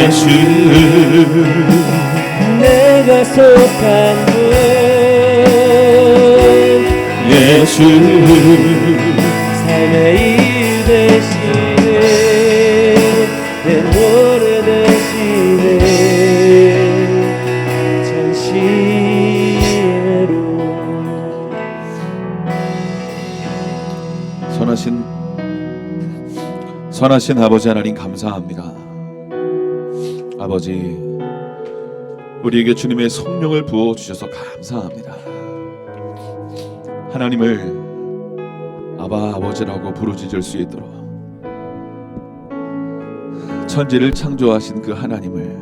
예수 내가 속한 곳 예수 삶의 일 대신에 내 노래 대신에 전시회로 선하신 아버지 하나님 감사합니다. 아버지, 우리에게 주님의 성령을 부어주셔서 감사합니다. 하나님을 아바 아버지라고 부르짖을 수 있도록 천지를 창조하신 그 하나님을,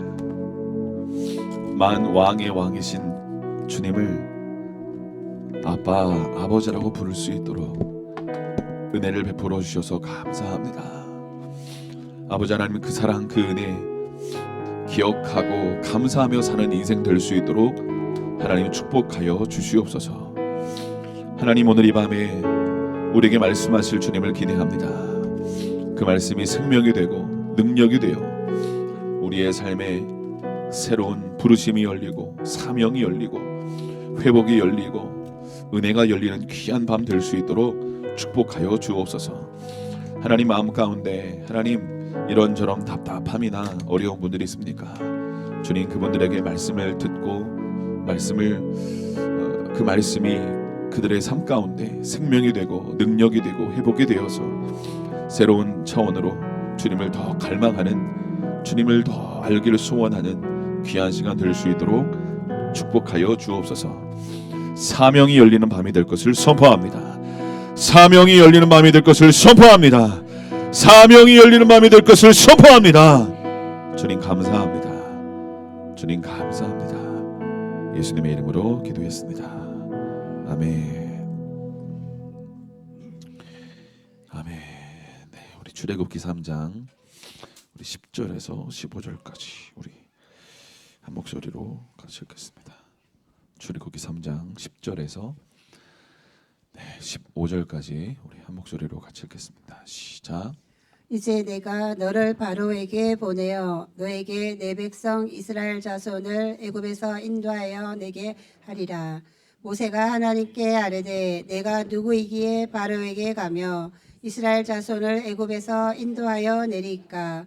만 왕의 왕이신 주님을 아빠 아버지라고 부를 수 있도록 은혜를 베풀어 주셔서 감사합니다. 아버지 하나님, 그 사랑 그 은혜 기억하고 감사하며 사는 인생 될 수 있도록 하나님 축복하여 주시옵소서. 하나님, 오늘 이 밤에 우리에게 말씀하실 주님을 기대합니다. 그 말씀이 생명이 되고 능력이 되어 우리의 삶에 새로운 부르심이 열리고 사명이 열리고 회복이 열리고 은혜가 열리는 귀한 밤 될 수 있도록 축복하여 주옵소서. 하나님, 마음 가운데 하나님 이런저런 답답함이나 어려운 분들이 있습니까? 주님, 그분들에게 말씀을 듣고 그 말씀이 그들의 삶 가운데 생명이 되고 능력이 되고 회복이 되어서 새로운 차원으로 주님을 더 갈망하는, 주님을 더 알기를 소원하는 귀한 시간 될 수 있도록 축복하여 주옵소서. 사명이 열리는 밤이 될 것을 선포합니다. 사명이 열리는 밤이 될 것을 선포합니다. 사명이 열리는 밤이 될 것을 선포합니다. 주님 감사합니다. 주님 감사합니다. 예수님의 이름으로 기도했습니다. 아멘. 아멘. 네, 우리 출애굽기 3장 우리 10절에서 15절까지 우리 한 목소리로 같이 읽겠습니다. 출애굽기 3장 10절에서 15절까지 우리 한 목소리로 같이 읽겠습니다. 시작. 이제 내가 너를 바로에게 보내어 너에게 내 백성 이스라엘 자손을 애굽에서 인도하여 내게 하리라. 모세가 하나님께 아뢰되 내가 누구이기에 바로에게 가며 이스라엘 자손을 애굽에서 인도하여 내리까?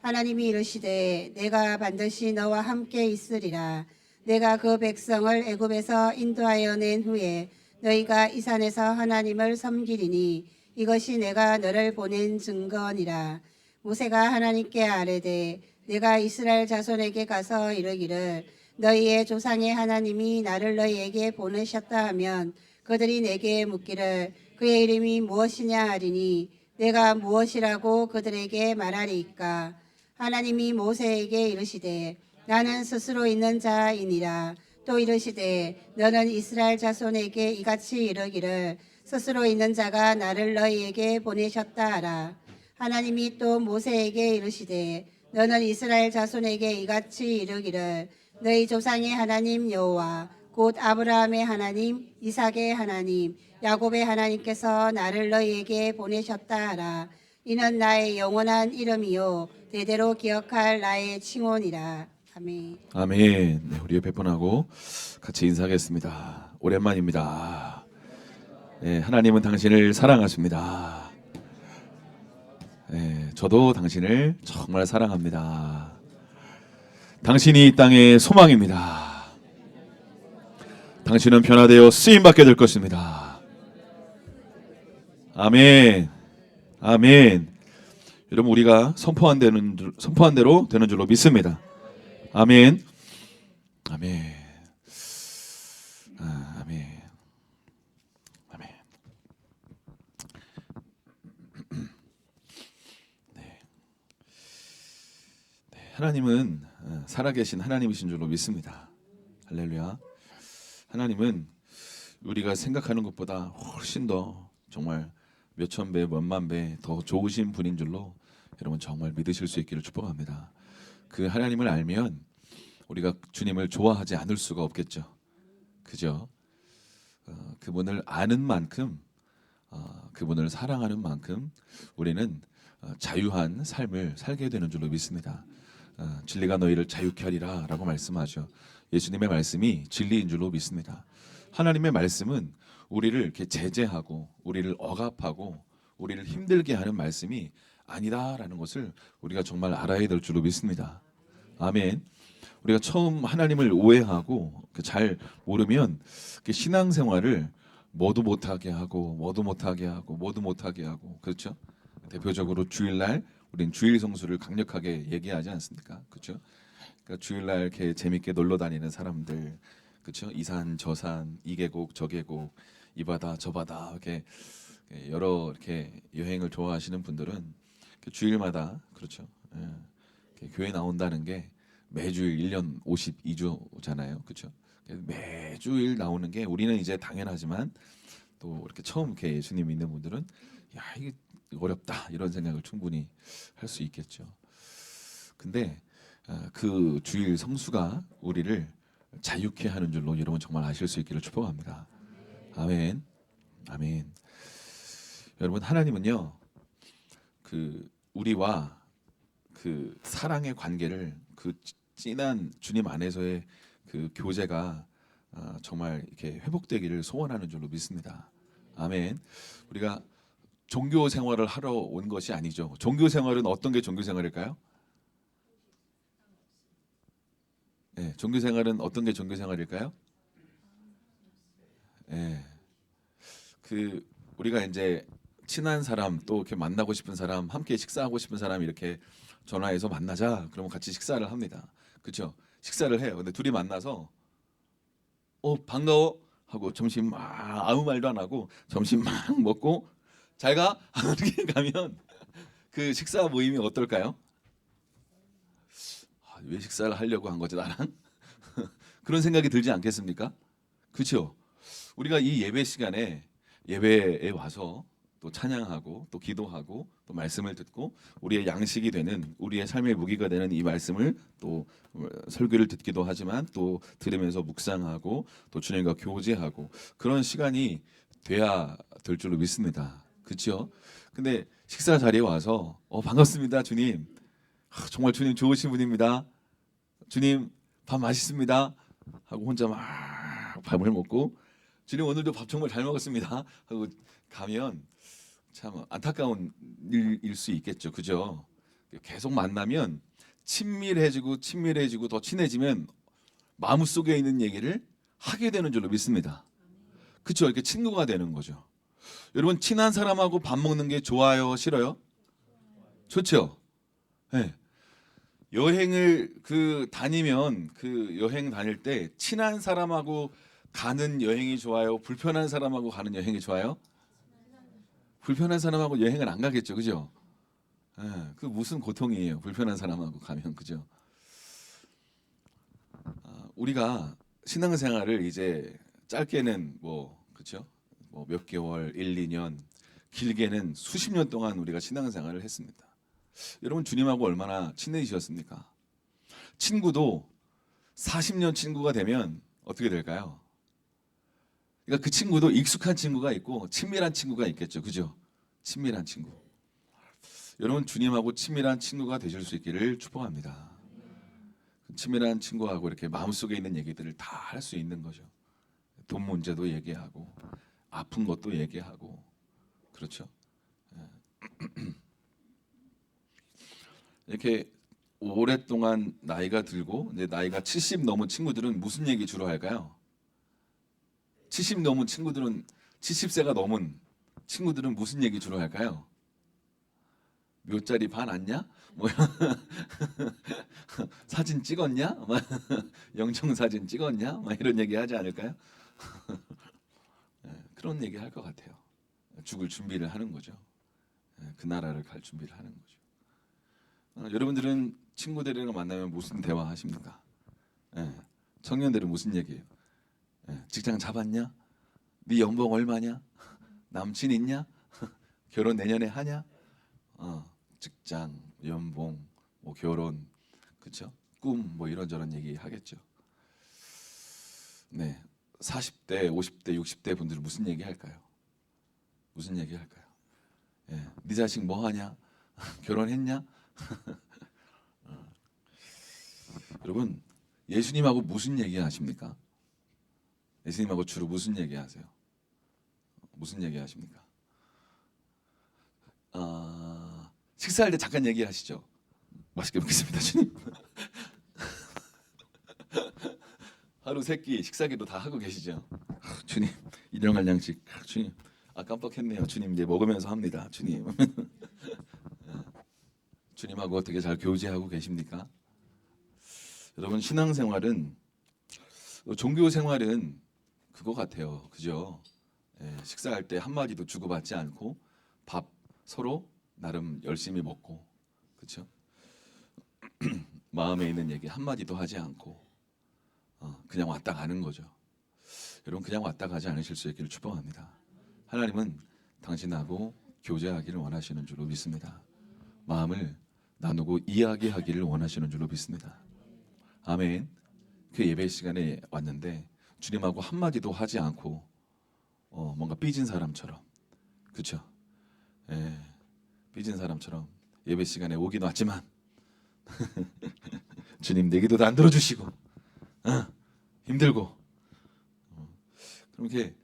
하나님이 이르시되 내가 반드시 너와 함께 있으리라. 내가 그 백성을 애굽에서 인도하여 낸 후에 너희가 이 산에서 하나님을 섬기리니 이것이 내가 너를 보낸 증거니라. 모세가 하나님께 아뢰되 내가 이스라엘 자손에게 가서 이르기를 너희의 조상의 하나님이 나를 너희에게 보내셨다 하면 그들이 내게 묻기를 그의 이름이 무엇이냐 하리니 내가 무엇이라고 그들에게 말하리이까? 하나님이 모세에게 이르시되 나는 스스로 있는 자이니라. 또 이르시되 너는 이스라엘 자손에게 이같이 이르기를 스스로 있는 자가 나를 너희에게 보내셨다 하라. 하나님이 또 모세에게 이르시되 너는 이스라엘 자손에게 이같이 이르기를 너희 조상의 하나님 여호와 곧 아브라함의 하나님, 이삭의 하나님, 야곱의 하나님께서 나를 너희에게 보내셨다 하라. 이는 나의 영원한 이름이요 대대로 기억할 나의 칭호니라. 아멘. 아멘. 네, 우리 옆에 분하고 같이 인사하겠습니다. 오랜만입니다. 네, 하나님은 당신을 사랑하십니다. 네, 저도 당신을 정말 사랑합니다. 당신이 이 땅의 소망입니다. 당신은 변화되어 쓰임받게 될 것입니다. 아멘. 아멘. 여러분, 우리가 선포한 대로 되는 줄로 믿습니다. 아멘. 아멘. 아멘. 아멘. 네. 하나님은 살아계신 하나님이신 줄로 믿습니다. 할렐루야. 하나님은 우리가 생각하는 것보다 훨씬 더 정말 몇천 배, 몇만 배 더 좋으신 분인 줄로 여러분 정말 믿으실 수 있기를 축복합니다. 그 하나님을 알면 우리가 주님을 좋아하지 않을 수가 없겠죠. 그죠? 그분을 아는 만큼, 그분을 사랑하는 만큼 우리는 자유한 삶을 살게 되는 줄로 믿습니다. 진리가 너희를 자유케 하리라라고 말씀하죠. 예수님의 말씀이 진리인 줄로 믿습니다. 하나님의 말씀은 우리를 이렇게 제재하고 우리를 억압하고 우리를 힘들게 하는 말씀이 아니다라는 것을 우리가 정말 알아야 될 줄로 믿습니다. 아멘. 우리가 처음 하나님을 오해하고 잘 모르면 신앙생활을 뭐도 못하게 하고 뭐도 못하게 하고 뭐도 못하게 하고 그렇죠. 대표적으로 주일날 우린 주일 성수를 강력하게 얘기하지 않습니까? 그렇죠. 그러니까 주일날 이렇게 재밌게 놀러 다니는 사람들, 그렇죠. 이산 저산 이 계곡 저 계곡 이 바다 저 바다 이렇게 여러 이렇게 여행을 좋아하시는 분들은 주일마다 그렇죠. 이렇게 교회 나온다는 게 매주일 1년 52주잖아요. 그렇죠? 매주일 나오는 게 우리는 이제 당연하지만 또 이렇게 처음 이렇게 예수님 믿는 분들은 야, 이게 어렵다 이런 생각을 충분히 할 수 있겠죠. 근데 그 주일 성수가 우리를 자유케 하는 줄로 여러분 정말 아실 수 있기를 축복합니다. 아멘. 아멘. 여러분 하나님은요. 그 우리와 그 사랑의 관계를 그 진한 주님 안에서의 그 교제가 정말 이렇게 회복되기를 소원하는 줄로 믿습니다. 아멘. 우리가 종교 생활을 하러 온 것이 아니죠. 종교 생활은 어떤 게 종교 생활일까요? 네, 종교 생활은 어떤 게 종교 생활일까요? 네, 그 우리가 이제 친한 사람 또 이렇게 만나고 싶은 사람 함께 식사하고 싶은 사람 이렇게 전화해서 만나자 그러면 같이 식사를 합니다. 그렇죠? 식사를 해요. 근데 둘이 만나서 반가워 하고 점심 막 아무 말도 안 하고 점심 막 먹고 잘 가? 이렇게 가면 그 식사 모임이 어떨까요? 왜 식사를 하려고 한 거지 나랑? 그런 생각이 들지 않겠습니까? 그렇죠? 우리가 이 예배 시간에 예배에 와서 또 찬양하고 또 기도하고 또 말씀을 듣고 우리의 양식이 되는 우리의 삶의 무기가 되는 이 말씀을 또 설교를 듣기도 하지만 또 들으면서 묵상하고 또 주님과 교제하고 그런 시간이 돼야 될 줄로 믿습니다. 그렇죠? 근데 식사 자리에 와서 반갑습니다 주님. 정말 주님 좋으신 분입니다. 주님 밥 맛있습니다 하고 혼자 막 밥을 먹고 주님 오늘도 밥 정말 잘 먹었습니다 하고 가면 참 안타까운 일일 수 있겠죠. 그죠? 계속 만나면 친밀해지고 더 친해지면 마음속에 있는 얘기를 하게 되는 줄로 믿습니다. 그렇죠? 이렇게 친구가 되는 거죠. 여러분 친한 사람하고 밥 먹는 게 좋아요, 싫어요? 좋죠. 네. 여행을 다니면 그 여행 다닐 때 친한 사람하고 가는 여행이 좋아요? 불편한 사람하고 가는 여행이 좋아요? 불편한 사람하고 여행을 안 가겠죠, 그죠? 그 무슨 고통이에요, 불편한 사람하고 가면, 그죠? 우리가 신앙생활을 이제 짧게는 그렇죠? 몇 개월, 1, 2년, 길게는 수십 년 동안 우리가 신앙생활을 했습니다. 여러분 주님하고 얼마나 친해지셨습니까? 친구도 40년 친구가 되면 어떻게 될까요? 그러니까 그 친구도 익숙한 친구가 있고 친밀한 친구가 있겠죠. 그죠? 친밀한 친구. 여러분 주님하고 친밀한 친구가 되실 수 있기를 축복합니다. 친밀한 친구하고 이렇게 마음속에 있는 얘기들을 다 할 수 있는 거죠. 돈 문제도 얘기하고 아픈 것도 얘기하고 그렇죠. 이렇게 오랫동안 나이가 들고 이제 나이가 70 넘은 친구들은 무슨 얘기 주로 할까요? 70 넘은 친구들은 70세가 넘은 친구들은 무슨 얘기 주로 할까요? 묘짜리 반 왔냐? 사진 찍었냐? 영정 사진 찍었냐? 이런 얘기 하지 않을까요? 그런 얘기 할 것 같아요. 죽을 준비를 하는 거죠. 그 나라를 갈 준비를 하는 거죠. 여러분들은 친구들이랑 만나면 무슨 대화 하십니까? 청년들은 무슨 얘기해요? 직장 잡았냐? 네 연봉 얼마냐? 남친 있냐? 결혼 내년에 하냐? 직장, 연봉, 결혼, 그렇죠? 꿈 이런저런 얘기 하겠죠. 네, 40대, 50대, 60대 분들은 무슨 얘기 할까요? 무슨 얘기 할까요? 네 자식 뭐 하냐? 결혼했냐? 여러분 예수님하고 무슨 얘기 하십니까? 예수님하고 주로 무슨 얘기 하세요? 무슨 얘기 하십니까? 식사할 때 잠깐 얘기하시죠. 맛있게 먹겠습니다, 주님. 하루 세끼 식사기도 다 하고 계시죠. 주님 일용할 양식. 주님 깜빡했네요. 주님 이제 먹으면서 합니다. 주님. 주님하고 어떻게 잘 교제하고 계십니까? 여러분 신앙생활은 종교 생활은 그거 같아요. 그죠? 식사할 때 한마디도 주고받지 않고 밥 서로 나름 열심히 먹고 그렇죠? 마음에 있는 얘기 한마디도 하지 않고 그냥 왔다 가는 거죠. 여러분 그냥 왔다 가지 않으실 수 있기를 축복합니다. 하나님은 당신하고 교제하기를 원하시는 줄로 믿습니다. 마음을 나누고 이야기하기를 원하시는 줄로 믿습니다. 아멘. 그 예배 시간에 왔는데 주님하고 한마디도 하지 않고 뭔가 삐진 사람처럼 그렇죠? 삐진 사람처럼 예배 시간에 오긴 왔지만 주님 내 기도도 안 들어주시고 힘들고 그럼 이렇게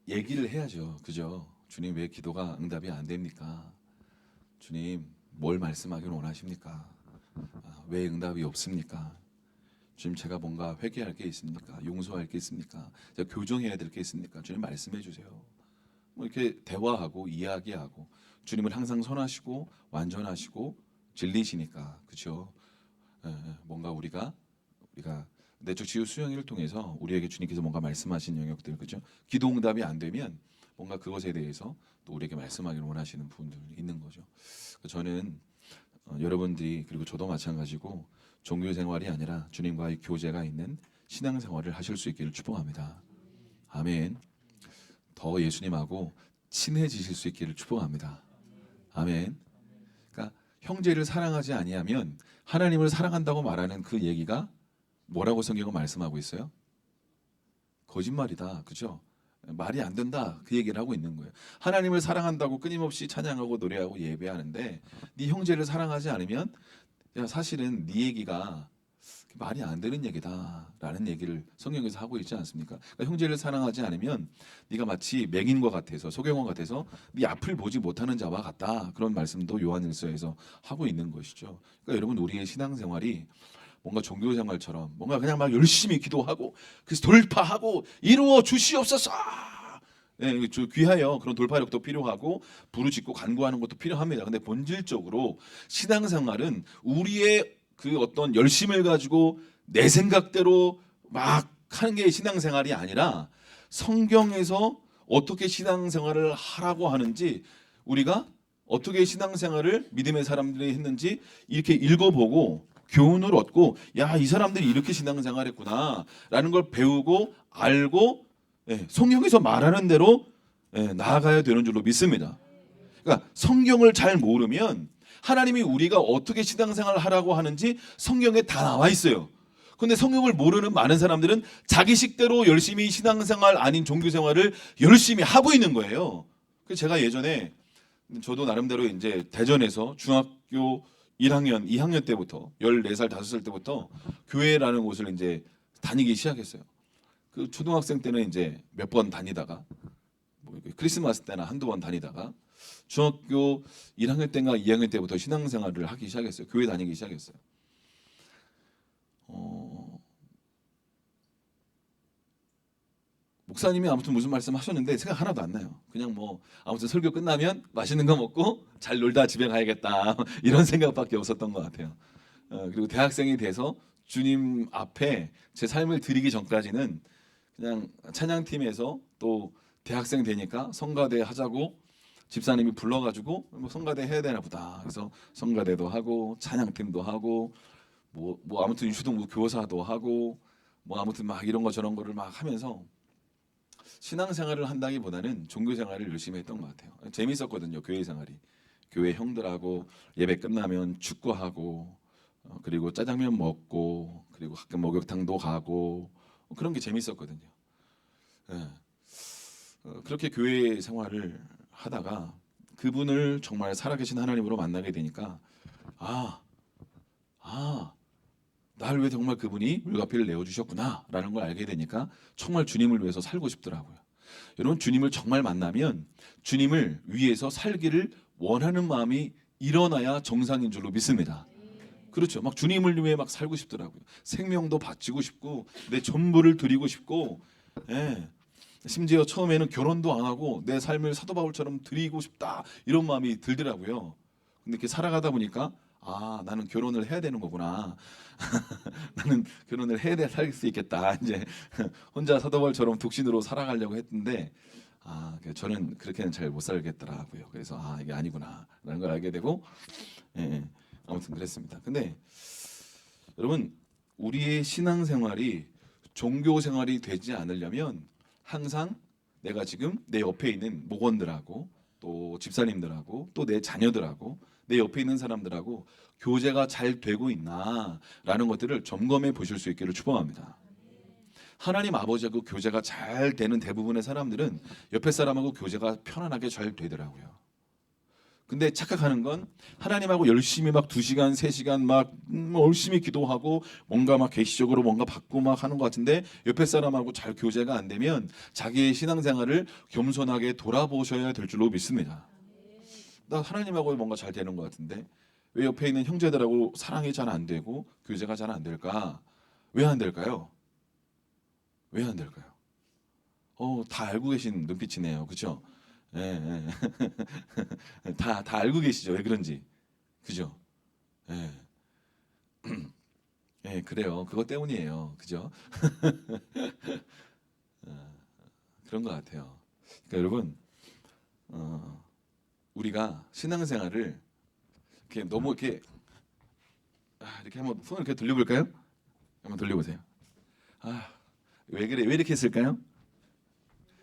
얘기를 해야죠. 그죠? 주님 왜 기도가 응답이 안 됩니까? 주님 뭘 말씀하기를 원하십니까? 왜 응답이 없습니까? 주님 제가 뭔가 회개할 게 있습니까? 용서할 게 있습니까? 제가 교정해야 될 게 있습니까? 주님 말씀해 주세요. 뭐 이렇게 대화하고 이야기하고 주님을 항상 선하시고 완전하시고 진리시니까 그렇죠? 뭔가 우리가 내적 지유 수양회를 통해서 우리에게 주님께서 뭔가 말씀하신 영역들 그죠? 기도 응답이 안 되면 뭔가 그것에 대해서 또 우리에게 말씀하기를 원하시는 부분들이 있는 거죠. 저는 여러분들이 그리고 저도 마찬가지고 종교 생활이 아니라 주님과의 교제가 있는 신앙 생활을 하실 수 있기를 축복합니다. 아멘. 더 예수님하고 친해지실 수 있기를 축복합니다. 아멘. 그러니까 형제를 사랑하지 아니하면 하나님을 사랑한다고 말하는 그 얘기가 뭐라고 성경은 말씀하고 있어요? 거짓말이다. 그죠? 말이 안 된다. 그 얘기를 하고 있는 거예요. 하나님을 사랑한다고 끊임없이 찬양하고 노래하고 예배하는데 네 형제를 사랑하지 않으면 야 사실은 네 얘기가 말이 안 되는 얘기다라는 얘기를 성경에서 하고 있지 않습니까? 그러니까 형제를 사랑하지 않으면 네가 마치 맹인과 같아서 소경원 같아서 네 앞을 보지 못하는 자와 같다. 그런 말씀도 요한일서에서 하고 있는 것이죠. 그러니까 여러분 우리의 신앙생활이 뭔가 종교생활처럼 뭔가 그냥 막 열심히 기도하고 그래서 돌파하고 이루어 주시옵소서. 귀하여 그런 돌파력도 필요하고 부르짖고 간구하는 것도 필요합니다. 근데 본질적으로 신앙생활은 우리의 그 어떤 열심을 가지고 내 생각대로 막 하는 게 신앙생활이 아니라 성경에서 어떻게 신앙생활을 하라고 하는지 우리가 어떻게 신앙생활을 믿음의 사람들이 했는지 이렇게 읽어보고 교훈을 얻고 야 이 사람들이 이렇게 신앙생활했구나 라는 걸 배우고 알고 성경에서 말하는 대로 나아가야 되는 줄로 믿습니다. 그러니까 성경을 잘 모르면 하나님이 우리가 어떻게 신앙생활을 하라고 하는지 성경에 다 나와 있어요. 근데 성경을 모르는 많은 사람들은 자기 식대로 열심히 신앙생활 아닌 종교생활을 열심히 하고 있는 거예요. 그래서 제가 예전에 저도 나름대로 이제 대전에서 중학교 1학년, 2학년 때부터 14살, 5살 때부터 교회라는 곳을 이제 다니기 시작했어요. 그 초등학생 때는 이제 몇 번 다니다가 뭐 크리스마스 때나 한두 번 다니다가 중학교 1학년 때인가 2학년 때부터 신앙생활을 하기 시작했어요. 교회 다니기 시작했어요. 목사님이 아무튼 무슨 말씀 하셨는데 생각 하나도 안 나요. 그냥 뭐 아무튼 설교 끝나면 맛있는 거 먹고 잘 놀다 집에 가야겠다 이런 생각밖에 없었던 것 같아요. 그리고 대학생이 돼서 주님 앞에 제 삶을 드리기 전까지는 그냥 찬양팀에서 또 대학생 되니까 성가대 하자고 집사님이 불러가지고 뭐 성가대 해야 되나 보다. 그래서 성가대도 하고 찬양팀도 하고 뭐 아무튼 유초등부 교사도 하고 뭐 아무튼 막 이런 거 저런 거를 막 하면서 신앙생활을 한다기보다는 종교생활을 열심히 했던 것 같아요. 재밌었거든요. 교회 생활이. 교회 형들하고 예배 끝나면 축구하고 그리고 짜장면 먹고 그리고 가끔 목욕탕도 가고 그런 게 재밌었거든요. 그렇게 교회 생활을 하다가 그분을 정말 살아계신 하나님으로 만나게 되니까 나를 왜 정말 그분이 물가피를 내어주셨구나라는 걸 알게 되니까 정말 주님을 위해서 살고 싶더라고요. 여러분, 주님을 정말 만나면 주님을 위해서 살기를 원하는 마음이 일어나야 정상인 줄로 믿습니다. 그렇죠. 막 주님을 위해 막 살고 싶더라고요. 생명도 바치고 싶고 내 전부를 드리고 싶고, 예. 심지어 처음에는 결혼도 안 하고 내 삶을 사도 바울처럼 드리고 싶다 이런 마음이 들더라고요. 근데 이렇게 살아가다 보니까 아, 나는 결혼을 해야 되는 거구나. 나는 결혼을 해야 살 수 있겠다. 이제 혼자 사도 바울처럼 독신으로 살아가려고 했는데 저는 그렇게는 잘 못 살겠더라고요. 그래서 이게 아니구나라는 걸 알게 되고, 예, 아무튼 그랬습니다. 근데 여러분, 우리의 신앙생활이 종교 생활이 되지 않으려면 항상 내가 지금 내 옆에 있는 목원들하고 또 집사님들하고 또 내 자녀들하고 내 옆에 있는 사람들하고 교제가 잘 되고 있나라는 것들을 점검해 보실 수 있기를 축복합니다. 하나님 아버지하고 교제가 잘 되는 대부분의 사람들은 옆에 사람하고 교제가 편안하게 잘 되더라고요. 근데 착각하는 건 하나님하고 열심히 막 2시간, 3시간 막 열심히 기도하고 뭔가 막 계시적으로 뭔가 받고 막 하는 것 같은데 옆에 사람하고 잘 교제가 안 되면 자기의 신앙생활을 겸손하게 돌아보셔야 될 줄로 믿습니다. 나 하나님하고 뭔가 잘 되는 것 같은데 왜 옆에 있는 형제들하고 사랑이 잘 안 되고 교제가 잘 안 될까? 왜 안 될까요? 왜 안 될까요? 다 알고 계신 눈빛이네요. 그렇죠? 예, 예. 다 알고 계시죠? 왜 그런지. 그죠? 예. 예, 그래요. 그것 때문이에요. 그죠? 그런 것 같아요. 그러니까 여러분, 우리가 신앙생활을 이렇게 너무 이렇게 한번 손을 이렇게 돌려볼까요? 한번 돌려보세요. 왜 그래? 왜 이렇게 했을까요?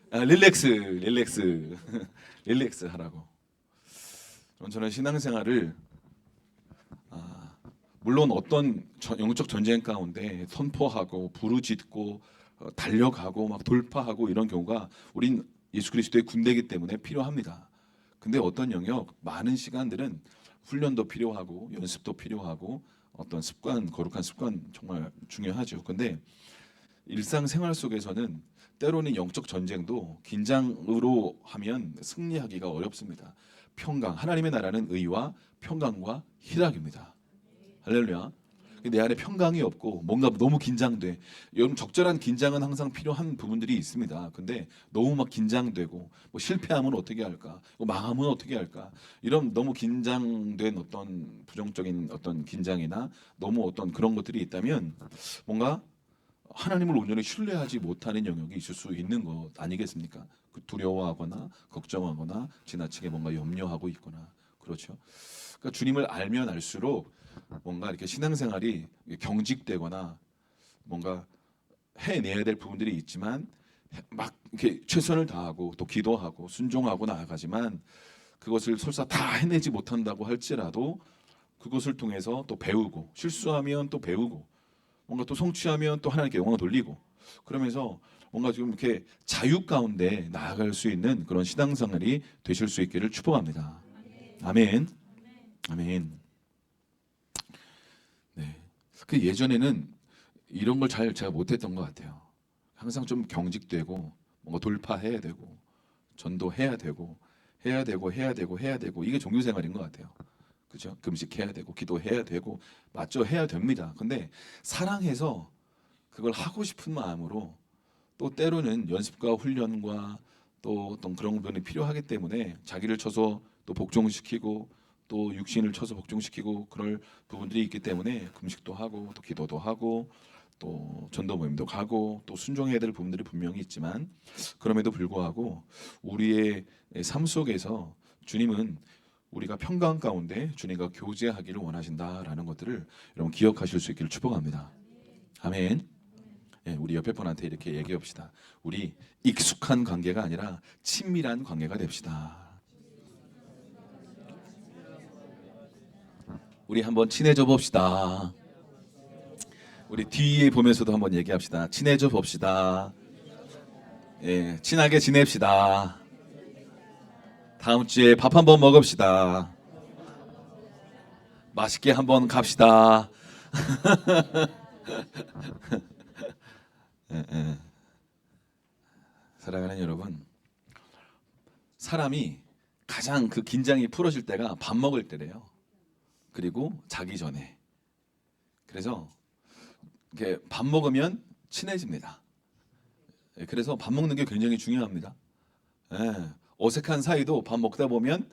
릴렉스 릴렉스 하라고. 저는 신앙생활을 물론 어떤 영적 전쟁 가운데 선포하고 부르짖고 달려가고 막 돌파하고 이런 경우가 우린 예수 그리스도의 군대이기 때문에 필요합니다. 근데 어떤 영역 많은 시간들은 훈련도 필요하고 연습도 필요하고 어떤 습관, 거룩한 습관 정말 중요하죠. 근데 일상생활 속에서는 때로는 영적 전쟁도 긴장으로 하면 승리하기가 어렵습니다. 평강, 하나님의 나라는 의와 평강과 희락입니다. 할렐루야. 내 안에 평강이 없고 뭔가 너무 긴장돼. 여러분, 적절한 긴장은 항상 필요한 부분들이 있습니다. 근데 너무 막 긴장되고 뭐 실패하면 어떻게 할까? 뭐 망하면 어떻게 할까? 이런 너무 긴장된 어떤 부정적인 어떤 긴장이나 너무 어떤 그런 것들이 있다면 뭔가 하나님을 온전히 신뢰하지 못하는 영역이 있을 수 있는 것 아니겠습니까? 두려워하거나 걱정하거나 지나치게 뭔가 염려하고 있거나. 그렇죠. 그러니까 주님을 알면 알수록 뭔가 이렇게 신앙생활이 경직되거나 뭔가 해내야 될 부분들이 있지만 막 이렇게 최선을 다하고 또 기도하고 순종하고 나아가지만 그것을 설사 다 해내지 못한다고 할지라도 그것을 통해서 또 배우고 실수하면 또 배우고 뭔가 또 성취하면 또 하나님께 영광을 돌리고 그러면서 뭔가 지금 이렇게 자유 가운데 나아갈 수 있는 그런 신앙생활이 되실 수 있기를 축복합니다. 아멘. 아멘. 네. 그 예전에는 이런 걸 제가 못했던 것 같아요. 항상 좀 경직되고 뭔가 돌파해야 되고 전도해야 되고 해야 되고 이게 종교생활인 것 같아요. 그죠? 금식해야 되고 기도해야 되고 맞죠? 해야 됩니다. 근데 사랑해서 그걸 하고 싶은 마음으로 또 때로는 연습과 훈련과 또 어떤 그런 부분이 필요하기 때문에 자기를 쳐서 또 복종시키고 또 육신을 쳐서 복종시키고 그럴 부분들이 있기 때문에 금식도 하고 또 기도도 하고 또 전도 모임도 가고 또 순종해야 될 부분들이 분명히 있지만 그럼에도 불구하고 우리의 삶 속에서 주님은 우리가 평강 가운데 주님과 교제하기를 원하신다라는 것들을 여러분 기억하실 수 있기를 축복합니다. 아멘. 예, 우리 옆에 분한테 이렇게 얘기해 봅시다. 우리 익숙한 관계가 아니라 친밀한 관계가 됩시다. 우리 한번 친해져 봅시다. 우리 뒤에 보면서도 한번 얘기합시다. 친해져 봅시다. 예, 친하게 지냅시다. 다음 주에 밥 한번 먹읍시다. 맛있게 한번 갑시다. 예, 예. 사랑하는 여러분, 사람이 가장 그 긴장이 풀어질 때가 밥 먹을 때래요. 그리고 자기 전에. 그래서 이렇게 밥 먹으면 친해집니다. 예, 그래서 밥 먹는 게 굉장히 중요합니다. 예, 어색한 사이도 밥 먹다 보면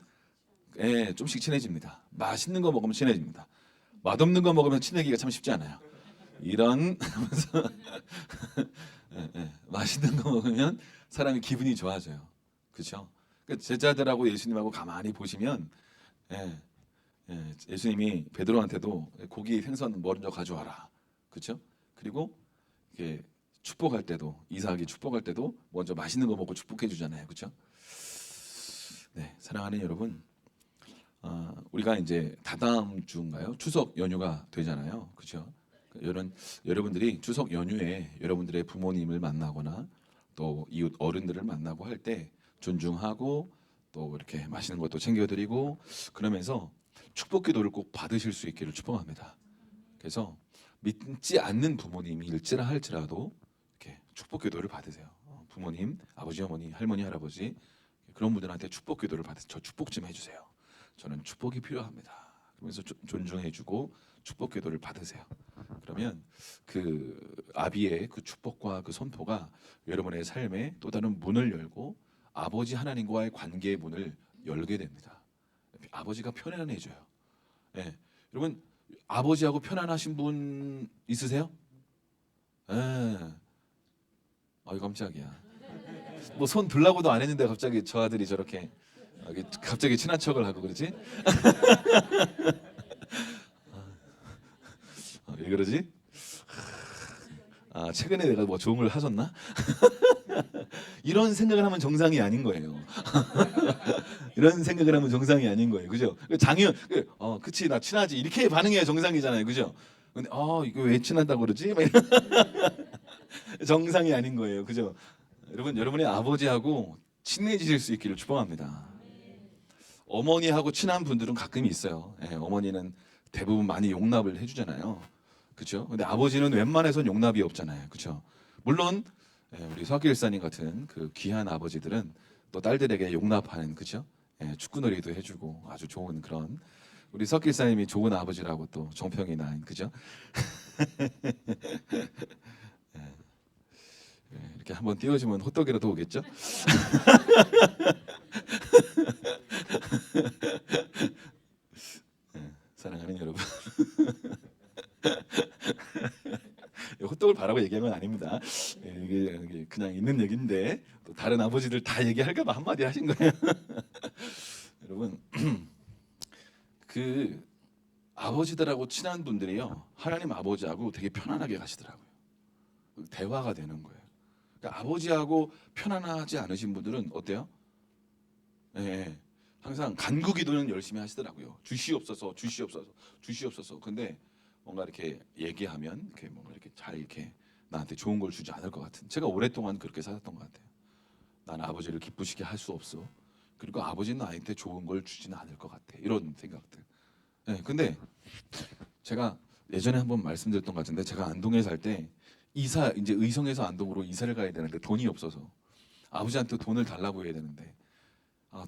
좀씩 친해집니다. 맛있는 거 먹으면 친해집니다. 맛없는 거 먹으면 친해지기가 참 쉽지 않아요. 이런 맛있는 거 먹으면 사람이 기분이 좋아져요. 그렇죠? 제자들하고 예수님하고 가만히 보시면 예수님이 베드로한테도 고기 생선 먼저 가져와라. 그렇죠? 그리고 이게 축복할 때도 이삭이 축복할 때도 먼저 맛있는 거 먹고 축복해 주잖아요. 그렇죠? 네, 사랑하는 여러분, 우리가 이제 다다음 주인가요? 추석 연휴가 되잖아요. 그렇죠? 여러분들이 추석 연휴에 여러분들의 부모님을 만나거나 또 이웃 어른들을 만나고 할 때 존중하고 또 이렇게 맛있는 것도 챙겨드리고 그러면서 축복 기도를 꼭 받으실 수 있기를 축복합니다. 그래서 믿지 않는 부모님일지라 할지라도 이렇게 축복 기도를 받으세요. 부모님, 아버지, 어머니, 할머니, 할아버지 그런 분들한테 축복 기도를 받으세요. 저 축복 좀 해주세요. 저는 축복이 필요합니다. 그러면서 존중해주고 축복 기도를 받으세요. 그러면 그 아비의 그 축복과 그 선포가 여러분의 삶에 또 다른 문을 열고 아버지 하나님과의 관계의 문을 열게 됩니다. 아버지가 편안해져요. 예. 여러분 아버지하고 편안하신 분 있으세요? 예. 아이 깜짝이야. 뭐 손 들라고도 안 했는데 갑자기 저 아들이 저렇게 갑자기 친한 척을 하고 그러지? 왜 그러지? 최근에 내가 뭐 좋은 걸 하셨나? 이런 생각을 하면 정상이 아닌 거예요. 이런 생각을 하면 정상이 아닌 거예요. 그죠? 그치, 나 친하지. 이렇게 반응해야 정상이잖아요. 그죠? 근데, 이거 왜 친하다고 그러지? 막 정상이 아닌 거예요. 그죠? 여러분의 아버지하고 친해지실 수 있기를 축복합니다. 어머니하고 친한 분들은 가끔 있어요. 어머니는 대부분 많이 용납을 해주잖아요. 그렇죠? 근데 아버지는 웬만해선 용납이 없잖아요. 그렇죠? 물론 우리 서길사님 같은 그 귀한 아버지들은 또 딸들에게 용납하는 그렇죠? 축구놀이도 해주고 아주 좋은 그런 우리 서길사님이 좋은 아버지라고 또 정평이 난 그죠? 이렇게 한번 띄워주면 호떡이라도 오겠죠? 사랑하는 여러분. 호떡을 바라고 얘기한 건 아닙니다. 이게 그냥 있는 얘기인데 또 다른 아버지들 다 얘기할까봐 한마디 하신 거예요. 여러분 그 아버지들하고 친한 분들이요 하나님 아버지하고 되게 편안하게 가시더라고요. 대화가 되는 거예요. 그러니까 아버지하고 편안하지 않으신 분들은 어때요? 항상 간구기도는 열심히 하시더라고요. 주시옵소서, 주시옵소서, 주시옵소서. 근데 뭔가 이렇게 얘기하면 이렇게 뭔가 이렇게 잘 이렇게 나한테 좋은 걸 주지 않을 것 같은. 제가 오랫동안 그렇게 살았던 것 같아요. 난 아버지를 기쁘시게 할 수 없어. 그리고 아버지는 나한테 좋은 걸 주지는 않을 것 같아. 이런 생각들. 근데 제가 예전에 한번 말씀드렸던 것 같은데 제가 안동에 살 때 이제 의성에서 안동으로 이사를 가야 되는데 돈이 없어서 아버지한테 돈을 달라고 해야 되는데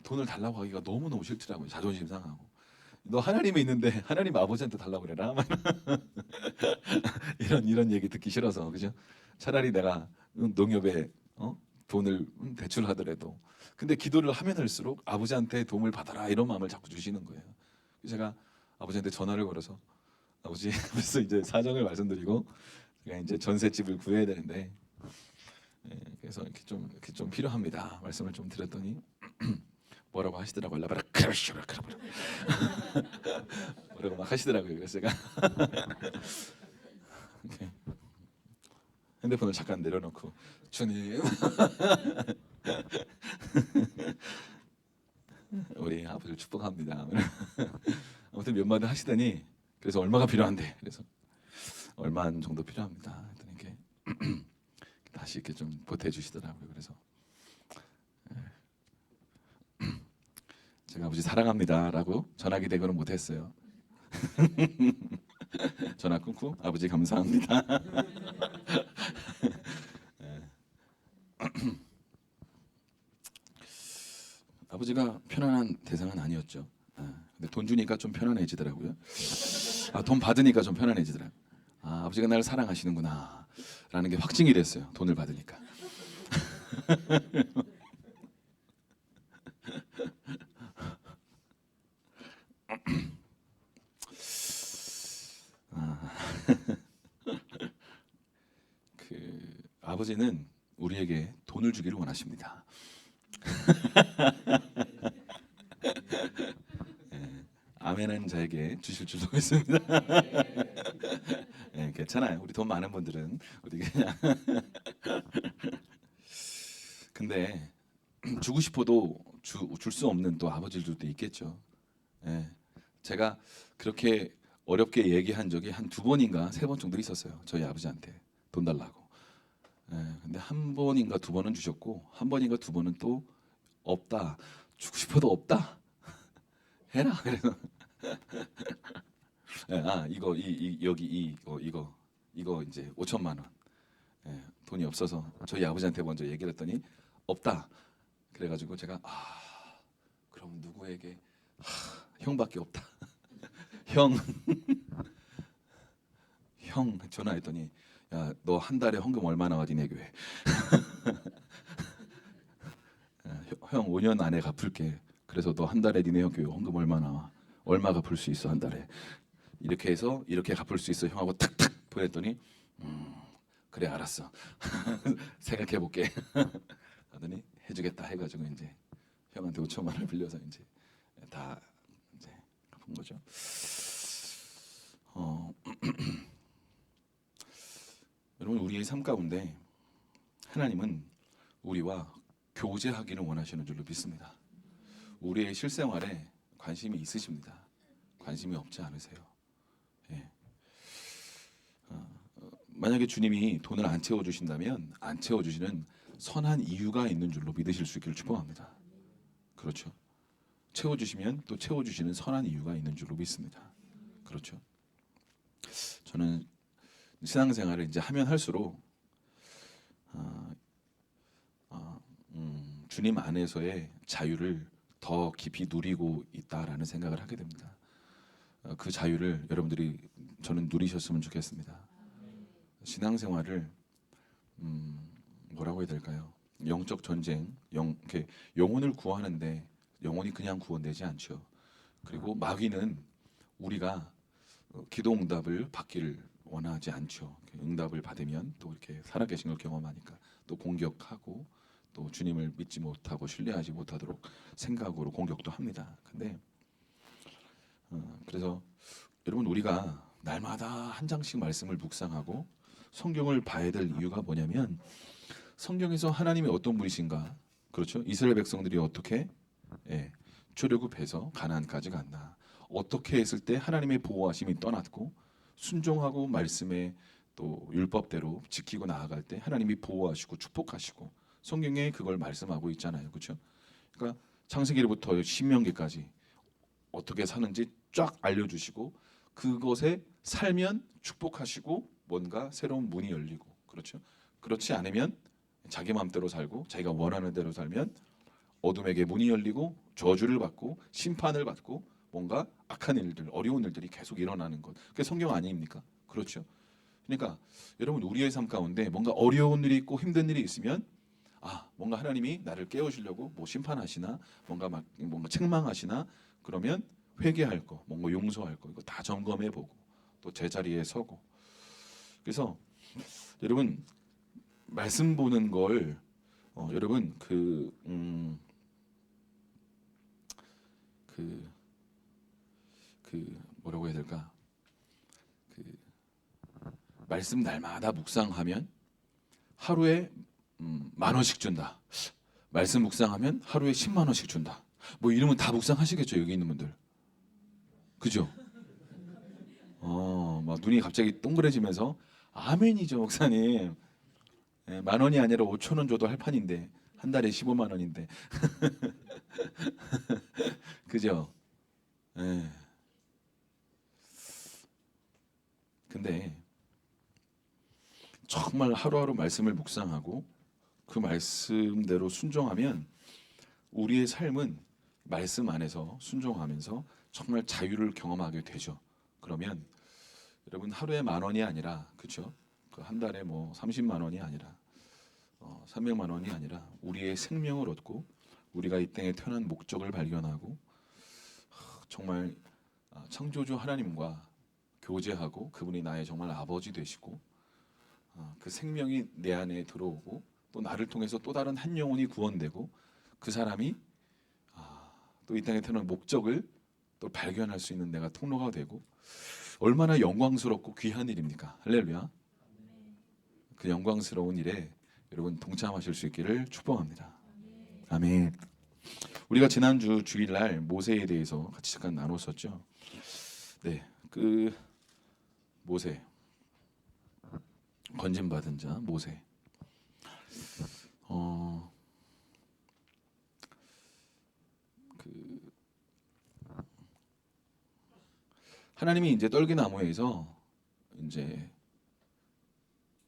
돈을 달라고 하기가 너무너무 싫더라고요. 자존심 상하고. 너 하나님이 있는데 하나님 아버지한테 달라고 그래라. 이런 얘기 듣기 싫어서 그죠? 차라리 내가 농협에 돈을 대출하더라도 근데 기도를 하면 할수록 아버지한테 도움을 받아라 이런 마음을 자꾸 주시는 거예요. 제가 아버지한테 전화를 걸어서 아버지 그래서 이제 사정을 말씀드리고 제가 이제 전셋집을 구해야 되는데 그래서 이렇게 좀 필요합니다. 말씀을 좀 드렸더니 뭐라고 하시더라고요. 라바라 크라시라 크라바라 뭐라고 막 하시더라고요. 그래서 제가 이렇게 핸드폰을 잠깐 내려놓고 주님 우리 아버지를 축복합니다. 아무튼 몇 마디 하시더니 그래서 얼마가 필요한데 그래서 얼마 정도 필요합니다. 이렇게 다시 이렇게 좀 보태주시더라고요. 그래서 제가 아버지 사랑합니다라고 전화기 대고는 못했어요. 전화 끊고 아버지 감사합니다. 아버지가 편안한 대상은 아니었죠. 근데 돈 주니까 좀 편안해지더라고요. 돈 받으니까 좀 편안해지더라고요. 아버지가 나를 사랑하시는구나 라는 게 확증이 됐어요. 돈을 받으니까. 아버지는 우리에게 돈을 주기를 원하십니다. 아멘한 자에게 주실 줄도 믿습니다. 괜찮아요. 우리 돈 많은 분들은 어디 그냥 근데 주고 싶어도 줄 수 없는 또 아버지들도 있겠죠. 예. 제가 그렇게 어렵게 얘기한 적이 한 2번인가 3번 정도 있었어요. 저희 아버지한테 돈 달라고. 근데 1번인가 2번은 주셨고 1번인가 2번은 또 없다. 주고 싶어도 없다. 해라. 그래서 이거 여기 이거 이제 5천만 원. 돈이 없어서 저희 아버지한테 먼저 얘기를 했더니 없다. 그래가지고 제가 그럼 누구에게 형밖에 없다. 형 전화했더니 야 너 한 달에 헌금 얼마 나와 니네 교회? 형 5년 안에 갚을게. 그래서 너 한 달에 니네 교회 헌금 얼마 나와? 얼마 갚을 수 있어 한 달에? 이렇게 해서 이렇게 갚을 수 있어 형하고 탁탁 보냈더니 그래 알았어. 생각해 볼게. 하더니 해주겠다 해가지고 이제 형한테 5천만 원을 빌려서 이제 다 이제 갚은 거죠. 여러분 우리의 삶 가운데 하나님은 우리와 교제하기를 원하시는 줄로 믿습니다. 우리의 실생활에 관심이 있으십니다. 관심이 없지 않으세요. 예. 만약에 주님이 돈을 안 채워주신다면 안 채워주시는 선한 이유가 있는 줄로 믿으실 수 있기를 축복합니다. 그렇죠. 채워주시면 또 채워주시는 선한 이유가 있는 줄로 믿습니다. 그렇죠. 저는 신앙생활을 이제 하면 할수록 주님 안에서의 자유를 더 깊이 누리고 있다라는 생각을 하게 됩니다. 그 자유를 여러분들이 저는 누리셨으면 좋겠습니다. 신앙생활을 뭐라고 해야 될까요? 영적 전쟁, 영혼을 구하는데 영혼이 그냥 구원되지 않죠. 그리고 마귀는 우리가 기도 응답을 받기를 원하지 않죠. 응답을 받으면 또 이렇게 살아계신 걸 경험하니까 또 공격하고 또 주님을 믿지 못하고 신뢰하지 못하도록 생각으로 공격도 합니다. 근데 그래서 여러분 우리가 날마다 한 장씩 말씀을 묵상하고 성경을 봐야 될 이유가 뭐냐면 성경에서 하나님이 어떤 분이신가, 그렇죠? 이스라엘 백성들이 어떻게 출애굽해서 가나안까지 갔나, 어떻게 했을 때 하나님의 보호하심이 떠났고 순종하고 말씀에 또 율법대로 지키고 나아갈 때 하나님이 보호하시고 축복하시고 성경에 그걸 말씀하고 있잖아요, 그렇죠? 그러니까 창세기부터 신명기까지 어떻게 사는지 쫙 알려주시고 그것에 살면 축복하시고 뭔가 새로운 문이 열리고, 그렇죠? 그렇지 않으면 자기 마음대로 살고 자기가 원하는 대로 살면 어둠에게 문이 열리고 저주를 받고 심판을 받고 뭔가 악한 일들, 어려운 일들이 계속 일어나는 것. 그게 성경 아닙니까? 그렇죠? 그러니까 여러분 우리의 삶 가운데 뭔가 어려운 일이 있고 힘든 일이 있으면 뭔가 하나님이 나를 깨우시려고 뭐 심판하시나 뭔가 책망하시나 그러면 회개할 거, 뭔가 용서할 거 이거 다 점검해 보고 또 제자리에 서고. 그래서 여러분 말씀 보는 걸 여러분 뭐라고 해야 될까? 말씀 날마다 묵상하면 하루에 10,000원씩 준다. 말씀 묵상하면 하루에 10만 원씩 준다. 뭐 이러면 다 묵상하시겠죠, 여기 있는 분들. 그죠? 막 눈이 갑자기 동그래지면서 아멘이죠, 목사님. 10,000원이 아니라 5,000원 줘도 할 판인데 한 달에 15만 원인데. 그죠? 근데 정말 하루하루 말씀을 묵상하고 그 말씀대로 순종하면 우리의 삶은 말씀 안에서 순종하면서 정말 자유를 경험하게 되죠. 그러면 여러분 하루에 10,000원이 아니라 그렇죠? 그 한 달에 뭐 30만 원이 아니라 300만 원이 아니라 우리의 생명을 얻고 우리가 이 땅에 태어난 목적을 발견하고 정말 창조주 하나님과 교제하고 그분이 나의 정말 아버지 되시고 그 생명이 내 안에 들어오고 또 나를 통해서 또 다른 한 영혼이 구원되고 그 사람이 또 이 땅에 태어난 목적을 또 발견할 수 있는 내가 통로가 되고 얼마나 영광스럽고 귀한 일입니까? 할렐루야. 그 영광스러운 일에 여러분 동참하실 수 있기를 축복합니다. 아멘. 우리가 지난주 주일날 모세에 대해서 같이 잠깐 나눴었죠. 네, 그 모세 건진받은 자 모세. 하나님이 이제 떨기나무에서 이제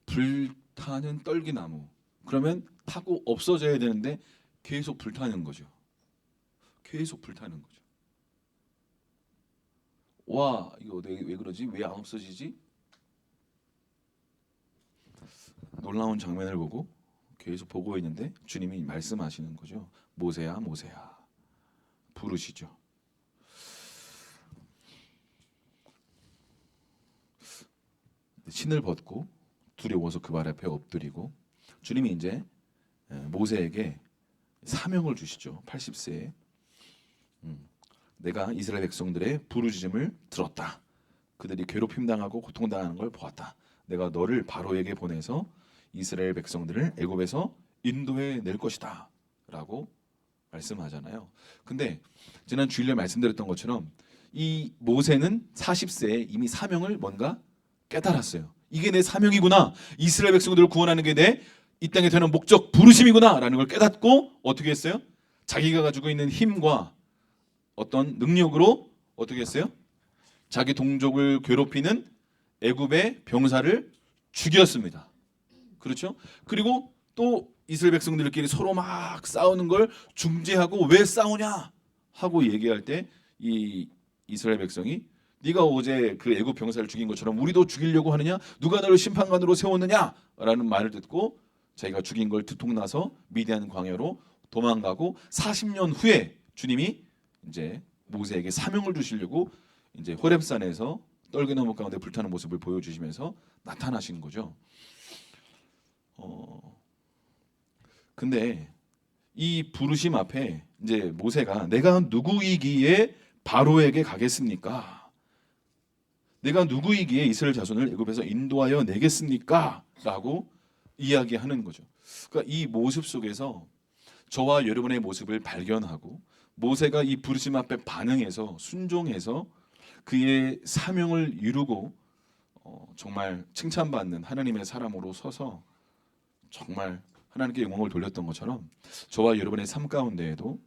불타는 떨기나무 그러면 타고 없어져야 되는데 계속 불타는 거죠. 계속 불타는 거죠. 와 이거 왜 그러지? 왜 안 없어지지? 놀라운 장면을 보고 계속 보고 있는데 주님이 말씀하시는 거죠. 모세야 모세야 부르시죠. 신을 벗고 두려워서 그 발 앞에 엎드리고 주님이 이제 모세에게 사명을 주시죠. 80세에 내가 이스라엘 백성들의 부르짖음을 들었다. 그들이 괴롭힘 당하고 고통당하는 걸 보았다. 내가 너를 바로에게 보내서 이스라엘 백성들을 애굽에서 인도해 낼 것이다 라고 말씀하잖아요. 근데 지난 주일에 말씀드렸던 것처럼 이 모세는 40세에 이미 사명을 뭔가 깨달았어요. 이게 내 사명이구나. 이스라엘 백성들을 구원하는 게 내 이 땅에 되는 목적 부르심이구나 라는 걸 깨닫고 어떻게 했어요? 자기가 가지고 있는 힘과 어떤 능력으로 어떻게 했어요? 자기 동족을 괴롭히는 애굽의 병사를 죽였습니다. 그렇죠? 그리고 또 이스라엘 백성들끼리 서로 막 싸우는 걸 중재하고 왜 싸우냐 하고 얘기할 때 이 이스라엘 백성이 네가 어제 그 애굽 병사를 죽인 것처럼 우리도 죽이려고 하느냐? 누가 너를 심판관으로 세웠느냐라는 말을 듣고 자기가 죽인 걸 들통나서 미디안 광야로 도망가고 40년 후에 주님이 이제 모세에게 사명을 주시려고 이제 호렙산에서 떨기나무 가운데 불타는 모습을 보여주시면서 나타나신 거죠. 근데 이 부르심 앞에 이제 모세가 내가 누구이기에 바로에게 가겠습니까? 내가 누구이기에 이스라엘 자손을 애굽에서 인도하여 내겠습니까? 라고 이야기하는 거죠. 그러니까 이 모습 속에서 저와 여러분의 모습을 발견하고 모세가 이 부르심 앞에 반응해서 순종해서 그의 사명을 이루고 정말 칭찬받는 하나님의 사람으로 서서 정말 하나님께 영광을 돌렸던 것처럼 저와 여러분의 삶 가운데에도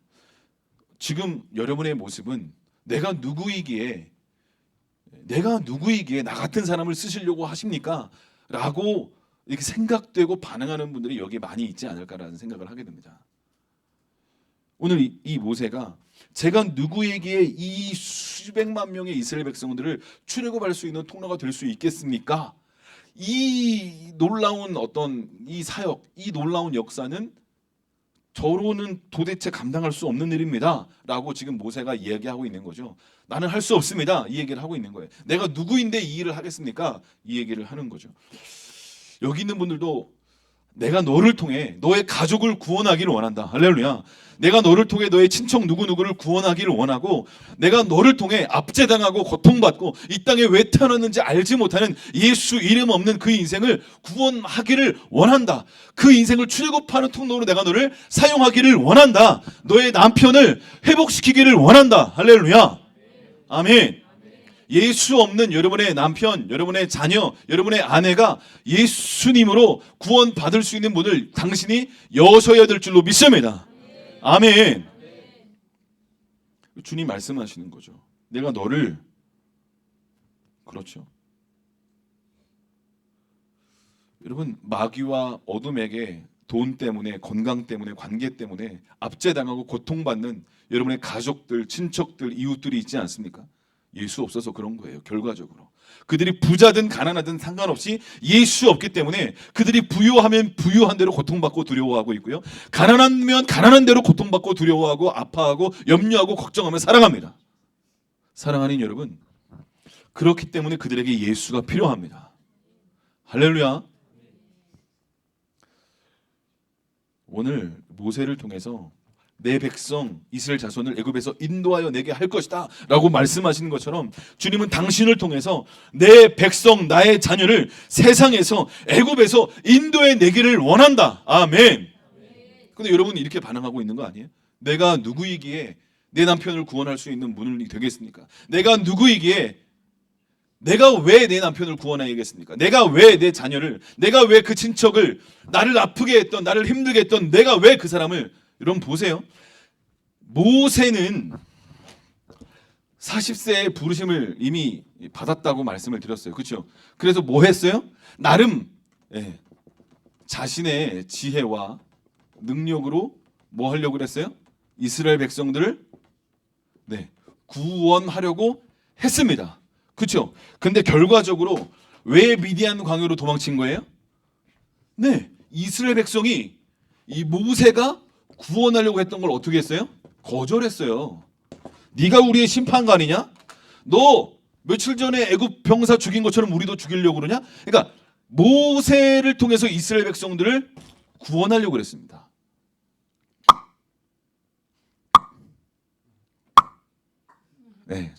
지금 여러분의 모습은 내가 누구이기에 나 같은 사람을 쓰시려고 하십니까? 라고 이렇게 생각되고 반응하는 분들이 여기에 많이 있지 않을까라는 생각을 하게 됩니다. 오늘 이 모세가 제가 누구에게 이 수백만 명의 이스라엘 백성들을 출애굽할 수 있는 통로가 될 수 있겠습니까? 이 놀라운 어떤 이 사역, 이 놀라운 역사는 저로는 도대체 감당할 수 없는 일입니다 라고 지금 모세가 이야기하고 있는 거죠. 나는 할 수 없습니다 이 얘기를 하고 있는 거예요. 내가 누구인데 이 일을 하겠습니까? 이 얘기를 하는 거죠. 여기 있는 분들도 내가 너를 통해 너의 가족을 구원하기를 원한다. 할렐루야. 내가 너를 통해 너의 친척 누구누구를 구원하기를 원하고 내가 너를 통해 압제당하고 고통받고 이 땅에 왜 태어났는지 알지 못하는 예수 이름 없는 그 인생을 구원하기를 원한다. 그 인생을 출애굽하는 통로로 내가 너를 사용하기를 원한다. 너의 남편을 회복시키기를 원한다. 할렐루야. 아멘. 예수 없는 여러분의 남편, 여러분의 자녀, 여러분의 아내가 예수님으로 구원받을 수 있는 분을 당신이 여셔야 될 줄로 믿습니다. 아멘. 주님 말씀하시는 거죠. 내가 너를 그렇죠. 여러분, 마귀와 어둠에게 돈 때문에, 건강 때문에, 관계 때문에 압제당하고 고통받는 여러분의 가족들, 친척들, 이웃들이 있지 않습니까? 예수 없어서 그런 거예요. 결과적으로 그들이 부자든 가난하든 상관없이 예수 없기 때문에 그들이 부유하면 부유한 대로 고통받고 두려워하고 있고요, 가난하면 가난한 대로 고통받고 두려워하고 아파하고 염려하고 걱정하며 살아갑니다. 사랑하는 여러분, 그렇기 때문에 그들에게 예수가 필요합니다. 할렐루야. 오늘 모세를 통해서 내 백성 이스라엘 자손을 애굽에서 인도하여 내게 할 것이다 라고 말씀하시는 것처럼 주님은 당신을 통해서 내 백성 나의 자녀를 세상에서 애굽에서 인도해 내기를 원한다. 아멘. 근데 여러분이 이렇게 반응하고 있는 거 아니에요? 내가 누구이기에 내 남편을 구원할 수 있는 문이 되겠습니까? 내가 누구이기에 내가 왜 내 남편을 구원하겠습니까? 내가 왜 내 자녀를, 내가 왜 그 친척을, 나를 아프게 했던, 나를 힘들게 했던 내가 왜 그 사람을. 여러분 보세요. 모세는 40세의 부르심을 이미 받았다고 말씀을 드렸어요. 그렇죠? 그래서 뭐 했어요? 나름 자신의 지혜와 능력으로 뭐 하려고 그랬어요? 이스라엘 백성들을 구원하려고 했습니다. 그렇죠? 근데 결과적으로 왜 미디안 광야로 도망친 거예요? 이스라엘 백성이 이 모세가 구원하려고 했던 걸 어떻게 했어요? 거절했어요. 네가 우리의 심판관이냐? 너 며칠 전에 애굽 병사 죽인 것처럼 우리도 죽이려고 그러냐? 그러니까 모세를 통해서 이스라엘 백성들을 구원하려고 그랬습니다.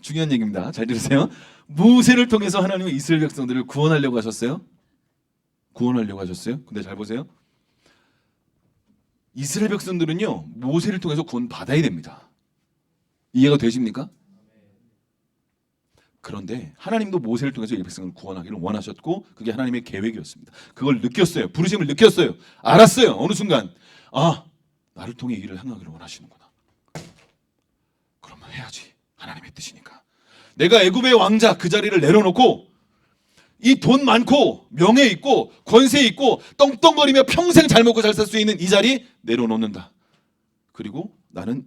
중요한 얘기입니다. 잘 들으세요. 모세를 통해서 하나님은 이스라엘 백성들을 구원하려고 하셨어요. 구원하려고 하셨어요. 근데 잘 보세요. 이스라엘 백성들은요, 모세를 통해서 구원 받아야 됩니다. 이해가 되십니까? 그런데 하나님도 모세를 통해서 이 백성을 구원하기를 원하셨고 그게 하나님의 계획이었습니다. 그걸 느꼈어요. 부르심을 느꼈어요. 알았어요. 어느 순간 나를 통해 이 일을 행하기를 원하시는구나. 그러면 해야지. 하나님의 뜻이니까. 내가 애굽의 왕자 그 자리를 내려놓고 이 돈 많고 명예 있고 권세 있고 떵떵거리며 평생 잘 먹고 잘 살 수 있는 이 자리 내려놓는다. 그리고 나는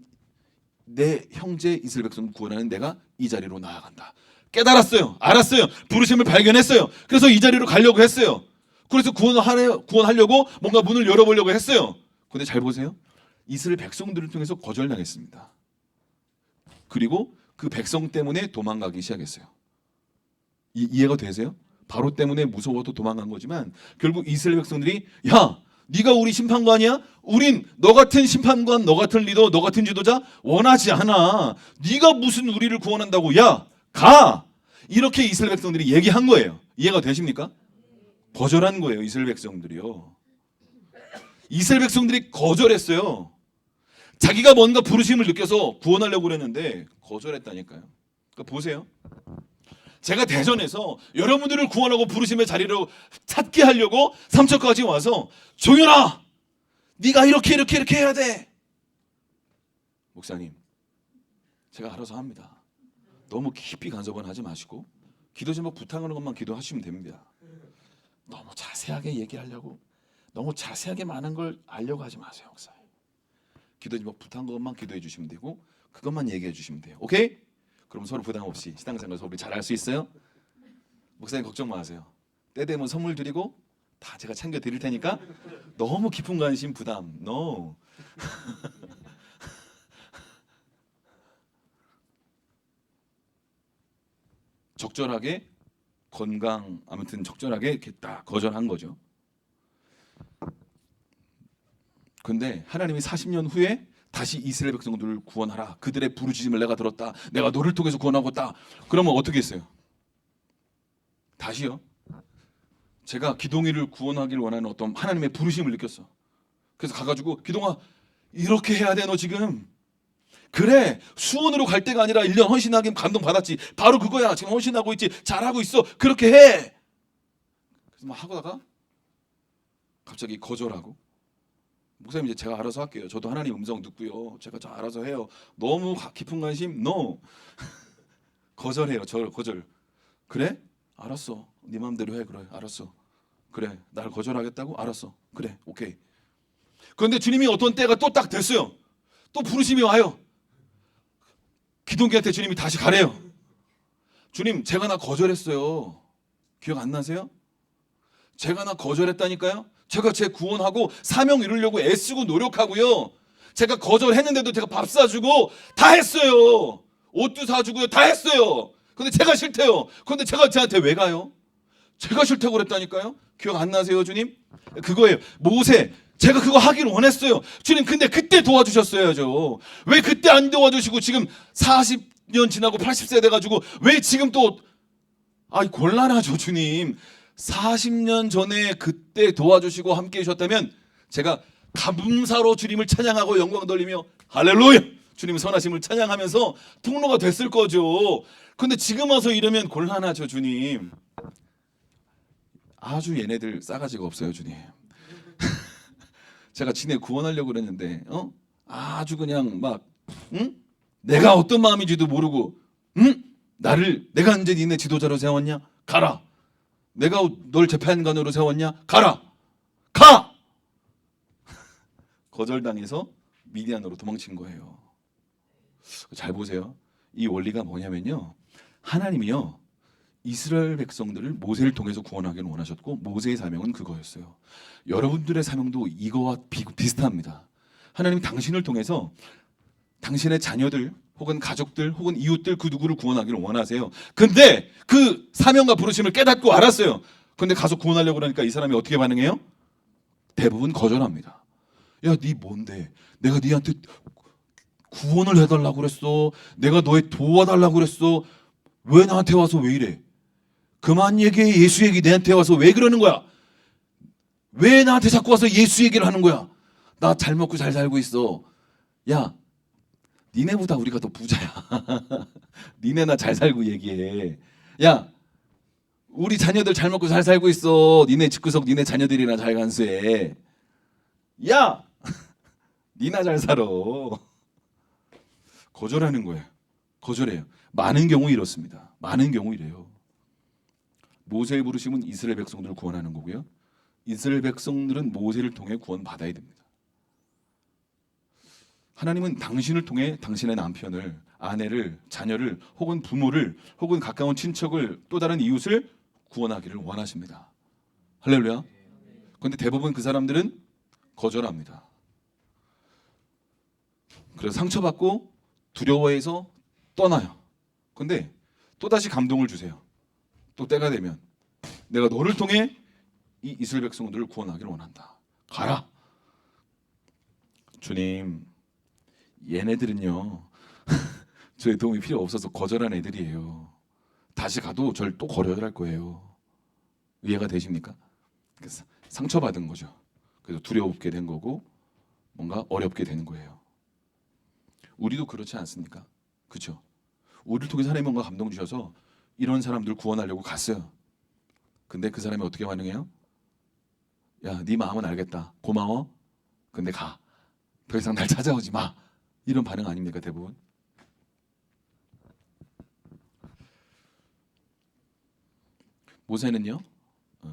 내 형제 이스라엘 백성을 구원하는 내가 이 자리로 나아간다. 깨달았어요. 알았어요. 부르심을 발견했어요. 그래서 이 자리로 가려고 했어요. 그래서 구원하려고 뭔가 문을 열어보려고 했어요. 근데 잘 보세요. 이스라엘 백성들을 통해서 거절당했습니다. 그리고 그 백성 때문에 도망가기 시작했어요. 이해가 되세요? 바로 때문에 무서워도 도망간 거지만 결국 이스라엘 백성들이 야, 네가 우리 심판관이야? 우린 너 같은 심판관, 너 같은 리더, 너 같은 지도자 원하지 않아. 네가 무슨 우리를 구원한다고. 야, 가. 이렇게 이스라엘 백성들이 얘기한 거예요. 이해가 되십니까? 거절한 거예요. 이스라엘 백성들이요. 이스라엘 백성들이 거절했어요. 자기가 뭔가 부르심을 느껴서 구원하려고 그랬는데 거절했다니까요. 그러니까 보세요. 제가 대전에서 여러분들을 구원하고 부르심의 자리로 찾게 하려고 삼척까지 와서 종현아, 네가 이렇게 해야 돼. 목사님, 제가 알아서 합니다. 너무 깊이 간섭은 하지 마시고 기도 제목 부탁하는 것만 기도하시면 됩니다. 너무 자세하게 얘기하려고, 너무 자세하게 많은 걸 알려고 하지 마세요, 목사님. 기도 제목 부탁한 것만 기도해 주시면 되고 그것만 얘기해 주시면 돼요. 오케이? 그럼 서로 부담 없이 신앙생활 서로 잘할 수 있어요? 목사님 걱정 마세요. 때 되면 선물 드리고 다 제가 챙겨 드릴 테니까 너무 깊은 관심 부담 no. 적절하게 건강 아무튼 적절하게 이렇게 딱 거절한 거죠. 근데 하나님이 40년 후에 다시 이스라엘 백성들을 구원하라. 그들의 부르짖음을 내가 들었다. 내가 너를 통해서 구원하고 있다. 그러면 어떻게 했어요? 다시요. 제가 기동이를 구원하기를 원하는 어떤 하나님의 부르심을 느꼈어. 그래서 가가지고 기동아 이렇게 해야 돼. 너 지금 그래 수원으로 갈 때가 아니라 1년 헌신하기 감동 받았지. 바로 그거야. 지금 헌신하고 있지. 잘하고 있어. 그렇게 해. 그래서 막 하다가 갑자기 거절하고 목사님 이제 제가 알아서 할게요. 저도 하나님 음성 듣고요. 제가 저 알아서 해요. 너무 깊은 관심? No. 거절해요. 거절. 그래? 알았어. 네 마음대로 해. 그래. 알았어. 그래, 날 거절하겠다고? 알았어. 그래, 오케이. 그런데 주님이 어떤 때가 또 딱 됐어요. 또 부르심이 와요. 기동기한테 주님이 다시 가래요. 주님, 제가 나 거절했어요. 기억 안 나세요? 제가 나 거절했다니까요. 제가 제 구원하고 사명 이루려고 애쓰고 노력하고요. 제가 거절했는데도 제가 밥 사주고 다 했어요. 옷도 사주고요. 다 했어요. 근데 제가 싫대요. 그런데 제가 쟤한테 왜 가요? 제가 싫다고 그랬다니까요. 기억 안 나세요, 주님? 그거예요. 모세, 제가 그거 하기를 원했어요. 주님, 근데 그때 도와주셨어야죠. 왜 그때 안 도와주시고 지금 40년 지나고 80세 돼가지고 왜 지금 또 곤란하죠, 주님. 40년 전에 그때 도와주시고 함께 해주셨다면 제가 감사로 주님을 찬양하고 영광 돌리며 할렐루야, 주님 선하심을 찬양하면서 통로가 됐을 거죠. 근데 지금 와서 이러면 곤란하죠, 주님. 아주 얘네들 싸가지가 없어요, 주님. 제가 지네 구원하려고 그랬는데 아주 그냥 막 내가 어떤 마음인지도 모르고 내가 언제 니네 지도자로 세웠냐? 가라. 내가 널 재판관으로 세웠냐? 가라. 가. 거절당해서 미디안으로 도망친 거예요. 잘 보세요. 이 원리가 뭐냐면요. 하나님이요. 이스라엘 백성들을 모세를 통해서 구원하기를 원하셨고 모세의 사명은 그거였어요. 여러분들의 사명도 이거와 비슷합니다. 하나님이 당신을 통해서 당신의 자녀들 혹은 가족들 혹은 이웃들 그 누구를 구원하기를 원하세요. 근데 그 사명과 부르심을 깨닫고 알았어요. 근데 가서 구원하려고 그러니까 이 사람이 어떻게 반응해요? 대부분 거절합니다. 야, 네 뭔데? 내가 네한테 구원을 해달라고 그랬어. 내가 너의 도와달라고 그랬어. 왜 나한테 와서 왜 이래? 그만 얘기해. 예수 얘기 내한테 와서 왜 그러는 거야? 왜 나한테 자꾸 와서 예수 얘기를 하는 거야? 나 잘 먹고 잘 살고 있어. 야, 니네보다 우리가 더 부자야. 니네나 잘 살고 얘기해. 야, 우리 자녀들 잘 먹고 잘 살고 있어. 니네 집구석 니네 자녀들이나 잘 간수해. 야, 니나 잘 살아. 거절하는 거예요. 거절해요. 많은 경우 이렇습니다. 많은 경우 이래요. 모세의 부르심은 이스라엘 백성들을 구원하는 거고요. 이스라엘 백성들은 모세를 통해 구원받아야 됩니다. 하나님은 당신을 통해 당신의 남편을, 아내를, 자녀를, 혹은 부모를, 혹은 가까운 친척을, 또 다른 이웃을 구원하기를 원하십니다. 할렐루야. 그런데 대부분 그 사람들은 거절합니다. 그래서 상처받고 두려워해서 떠나요. 근데 또다시 감동을 주세요. 또 때가 되면 내가 너를 통해 이 이스라엘 백성들을 구원하기를 원한다. 가라. 주님, 얘네들은요 저의 도움이 필요 없어서 거절한 애들이에요. 다시 가도 절 또 거절할 거예요. 이해가 되십니까? 그래서 상처받은 거죠. 그래서 두려웠게 된 거고 뭔가 어렵게 되는 거예요. 우리도 그렇지 않습니까? 그렇죠? 우리를 통해서 하나님 뭔가 감동 주셔서 이런 사람들 구원하려고 갔어요. 근데 그 사람이 어떻게 반응해요? 야, 네 마음은 알겠다. 고마워. 근데 가. 더 이상 날 찾아오지 마. 이런 반응 아닙니까, 대부분? 모세는요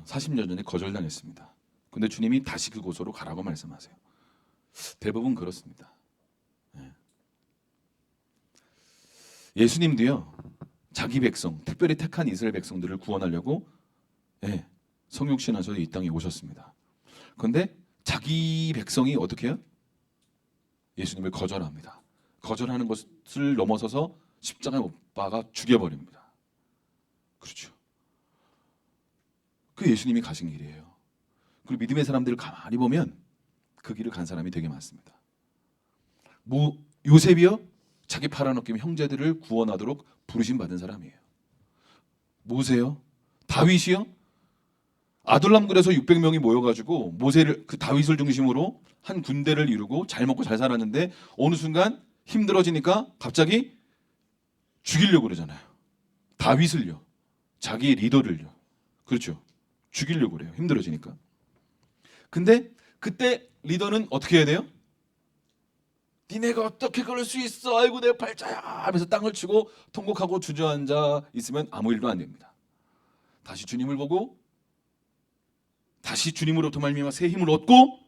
40년 전에 거절당했습니다. 근데 주님이 다시 그곳으로 가라고 말씀하세요. 대부분 그렇습니다. 예수님도요 자기 백성, 특별히 택한 이스라엘 백성들을 구원하려고 성육신하셔서 이 땅에 오셨습니다. 그런데 자기 백성이 어떻게 해요? 예수님을 거절합니다. 거절하는 것을 넘어서서 십자가에 못 박아 죽여버립니다. 그렇죠. 그 예수님이 가신 길이에요. 그리고 믿음의 사람들을 가만히 보면 그 길을 간 사람이 되게 많습니다. 요셉이요 자기 팔아넘긴 형제들을 구원하도록 부르심 받은 사람이에요. 모세요, 다윗이요 아둘람굴에서 600명이 모여가지고 모세를 그 다윗을 중심으로 한 군대를 이루고 잘 먹고 잘 살았는데 어느 순간 힘들어지니까 갑자기 죽이려고 그러잖아요. 다윗을요, 자기의 리더를요. 그렇죠. 죽이려고 그래요. 힘들어지니까. 근데 그때 리더는 어떻게 해야 돼요? 니네가 어떻게 그럴 수 있어? 아이고 내 팔자야 하면서 땅을 치고 통곡하고 주저앉아 있으면 아무 일도 안 됩니다. 다시 주님을 보고 다시 주님으로부터 말미암아 새 힘을 얻고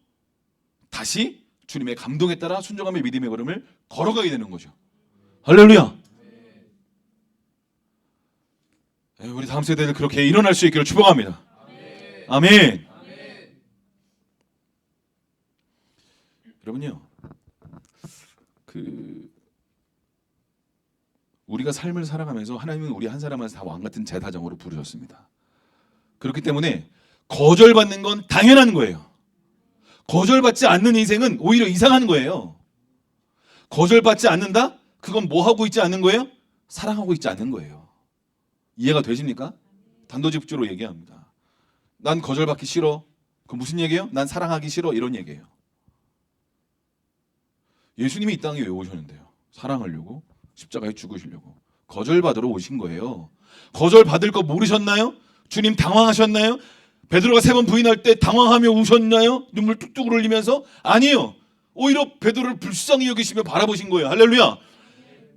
다시 주님의 감동에 따라 순종함의 믿음의 걸음을 걸어가게 되는 거죠. 할렐루야. 우리 다음 세대들 그렇게 일어날 수 있기를 축복합니다. 아멘. 여러분요, 우리가 삶을 살아가면서 하나님은 우리 한 사람한테 다 왕 같은 제사장으로 부르셨습니다. 그렇기 때문에 거절받는 건 당연한 거예요. 거절받지 않는 인생은 오히려 이상한 거예요. 거절받지 않는다? 그건 뭐 하고 있지 않는 거예요? 사랑하고 있지 않는 거예요. 이해가 되십니까? 단도직입적으로 얘기합니다. 난 거절받기 싫어. 그 무슨 얘기예요? 난 사랑하기 싫어. 이런 얘기예요. 예수님이 이 땅에 왜 오셨는데요? 사랑하려고, 십자가에 죽으시려고. 거절받으러 오신 거예요. 거절받을 거 모르셨나요? 주님 당황하셨나요? 베드로가 3번 부인할 때 당황하며 우셨나요? 눈물 뚝뚝 흘리면서? 아니에요. 오히려 베드로를 불쌍히 여기시며 바라보신 거예요. 할렐루야.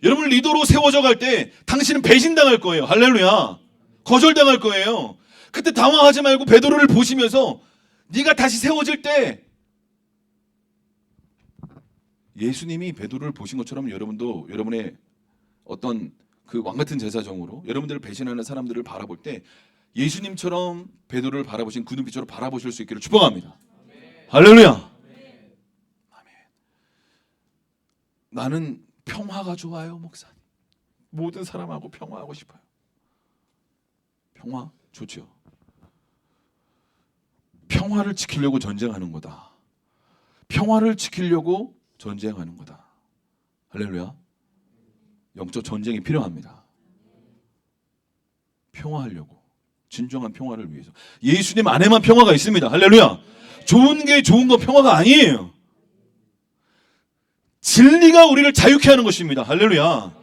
여러분 리더로 세워져 갈 때 당신은 배신당할 거예요. 할렐루야. 거절당할 거예요. 그때 당황하지 말고 베드로를 보시면서 네가 다시 세워질 때 예수님이 베드로를 보신 것처럼 여러분도 여러분의 어떤 그 왕같은 제사장으로 여러분들을 배신하는 사람들을 바라볼 때 예수님처럼 베드로를 바라보신 그 눈빛으로 바라보실 수 있기를 축복합니다. 할렐루야. 아멘. 나는 평화가 좋아요, 목사님. 모든 사람하고 평화하고 싶어요. 평화 좋죠. 평화를 지키려고 전쟁하는 거다. 평화를 지키려고 전쟁하는 거다. 할렐루야. 영적 전쟁이 필요합니다. 평화하려고. 진정한 평화를 위해서. 예수님 안에만 평화가 있습니다. 할렐루야. 좋은 게 좋은 건 평화가 아니에요. 진리가 우리를 자유케 하는 것입니다. 할렐루야.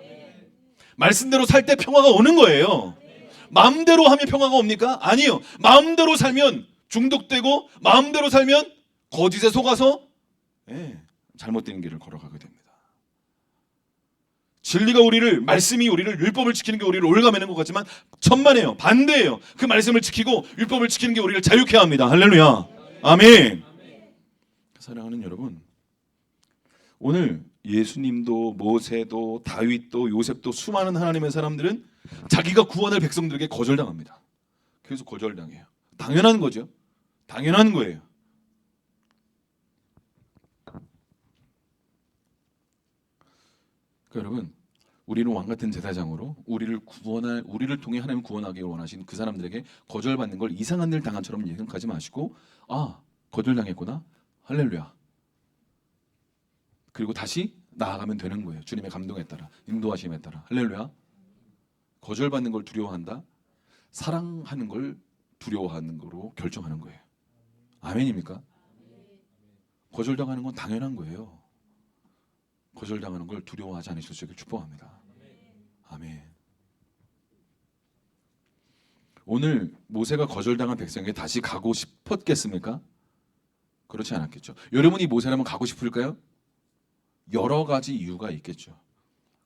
말씀대로 살 때 평화가 오는 거예요. 마음대로 하면 평화가 옵니까? 아니요. 마음대로 살면 중독되고 마음대로 살면 거짓에 속아서 잘못된 길을 걸어가게 됩니다. 진리가 우리를, 말씀이 우리를, 율법을 지키는 게 우리를 올가매는 것 같지만 천만에요. 반대예요. 그 말씀을 지키고 율법을 지키는 게 우리를 자유케 합니다. 할렐루야. 아멘. 사랑하는 여러분, 오늘 예수님도 모세도 다윗도 요셉도 수많은 하나님의 사람들은 자기가 구원할 백성들에게 거절당합니다. 계속 거절당해요. 당연한 거죠. 당연한 거예요. 그러니까 여러분, 우리는 왕같은 제사장으로 우리를 통해 하나님 구원하기 원하신 그 사람들에게 거절받는 걸 이상한 일 당한처럼 생각하지 마시고, 아, 거절당했구나. 할렐루야. 그리고 다시 나아가면 되는 거예요. 주님의 감동에 따라, 인도하심에 따라. 할렐루야. 거절받는 걸 두려워한다. 사랑하는 걸 두려워하는 거로 결정하는 거예요. 아멘입니까? 거절당하는 건 당연한 거예요. 거절당하는 걸 두려워하지 않으실 수 있기를 축복합니다. 아멘. 오늘 모세가 거절당한 백성에게 다시 가고 싶었겠습니까? 그렇지 않았겠죠. 여러분이 모세라면 가고 싶을까요? 여러 가지 이유가 있겠죠.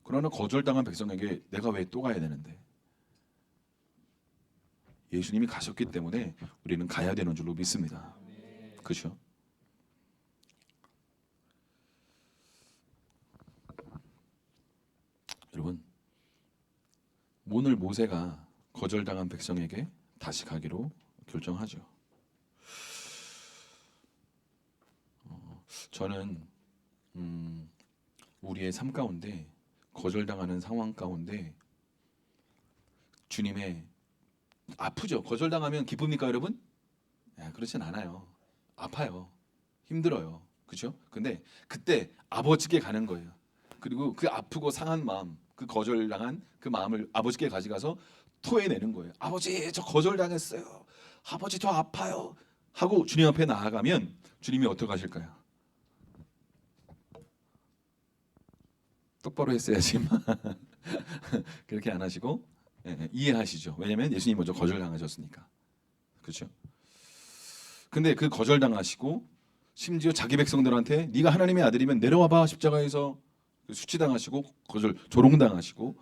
그러나 거절당한 백성에게 내가 왜 또 가야 되는데? 예수님이 가셨기 때문에 우리는 가야 되는 줄로 믿습니다. 그렇죠? 여러분, 오늘 모세가 거절당한 백성에게 다시 가기로 결정하죠. 저는 우리의 삶 가운데 거절당하는 상황 가운데 주님의 아프죠. 거절당하면 기쁩니까, 여러분? 그렇진 않아요. 아파요. 힘들어요. 그렇죠? 근데 그때 아버지께 가는 거예요. 그리고 그 아프고 상한 마음, 그 거절당한 그 마음을 아버지께 가져가서 토해내는 거예요. 아버지, 저 거절당했어요. 아버지, 저 아파요. 하고 주님 앞에 나아가면 주님이 어떻게 하실까요? 똑바로 했어야지만 그렇게 안 하시고 이해하시죠. 왜냐하면 예수님 먼저 거절당하셨으니까. 그렇죠? 근데 그 거절당하시고 심지어 자기 백성들한테 네가 하나님의 아들이면 내려와봐, 십자가에서 수치당하시고 조롱당하시고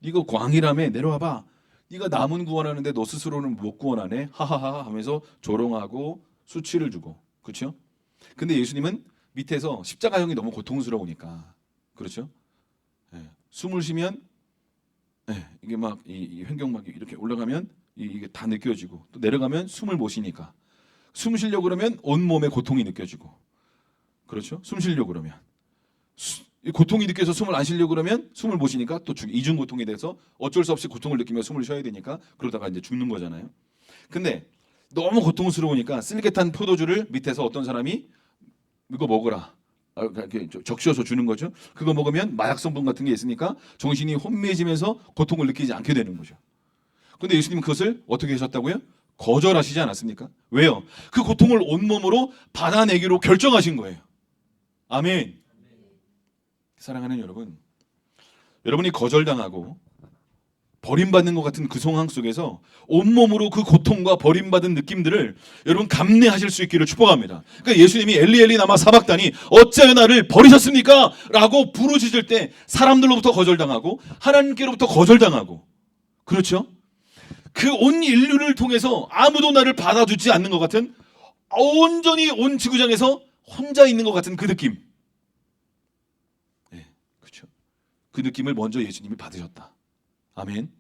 네가 광이라며 내려와봐, 네가 남은 구원하는데 너 스스로는 못 구원하네. 하하하 하면서 조롱하고 수치를 주고. 그렇죠? 근데 예수님은 밑에서 십자가형이 너무 고통스러우니까. 그렇죠? 예. 숨을 쉬면 이게 막 이 횡격막이 이렇게 올라가면 이게 다 느껴지고 또 내려가면 숨을 못 쉬니까 숨 쉬려고 그러면 온 몸에 고통이 느껴지고 그렇죠? 숨 쉬려고 그러면 이 고통이 느껴서 숨을 안 쉬려고 그러면 숨을 못 쉬니까 또 이중 고통이 돼서 어쩔 수 없이 고통을 느끼며 숨을 쉬어야 되니까 그러다가 이제 죽는 거잖아요. 근데 너무 고통스러우니까 쓸개탄 포도주를 밑에서 어떤 사람이 이거 먹어라. 이렇게 적셔서 주는 거죠. 그거 먹으면 마약 성분 같은 게 있으니까 정신이 혼미해지면서 고통을 느끼지 않게 되는 거죠. 근데 예수님은 그것을 어떻게 하셨다고요? 거절하시지 않았습니까? 왜요? 그 고통을 온몸으로 받아내기로 결정하신 거예요. 아멘. 사랑하는 여러분, 여러분이 거절당하고 버림받는 것 같은 그 상황 속에서 온몸으로 그 고통과 버림받은 느낌들을 여러분 감내하실 수 있기를 축복합니다. 그러니까 예수님이 엘리 엘리 라마 사박다니 어찌하여 나를 버리셨습니까? 라고 부르짖을 때 사람들로부터 거절당하고 하나님께로부터 거절당하고 그렇죠? 그 온 인류를 통해서 아무도 나를 받아주지 않는 것 같은 온전히 온 지구장에서 혼자 있는 것 같은 그 느낌. 네, 그렇죠. 그 느낌을 먼저 예수님이 받으셨다. 아멘.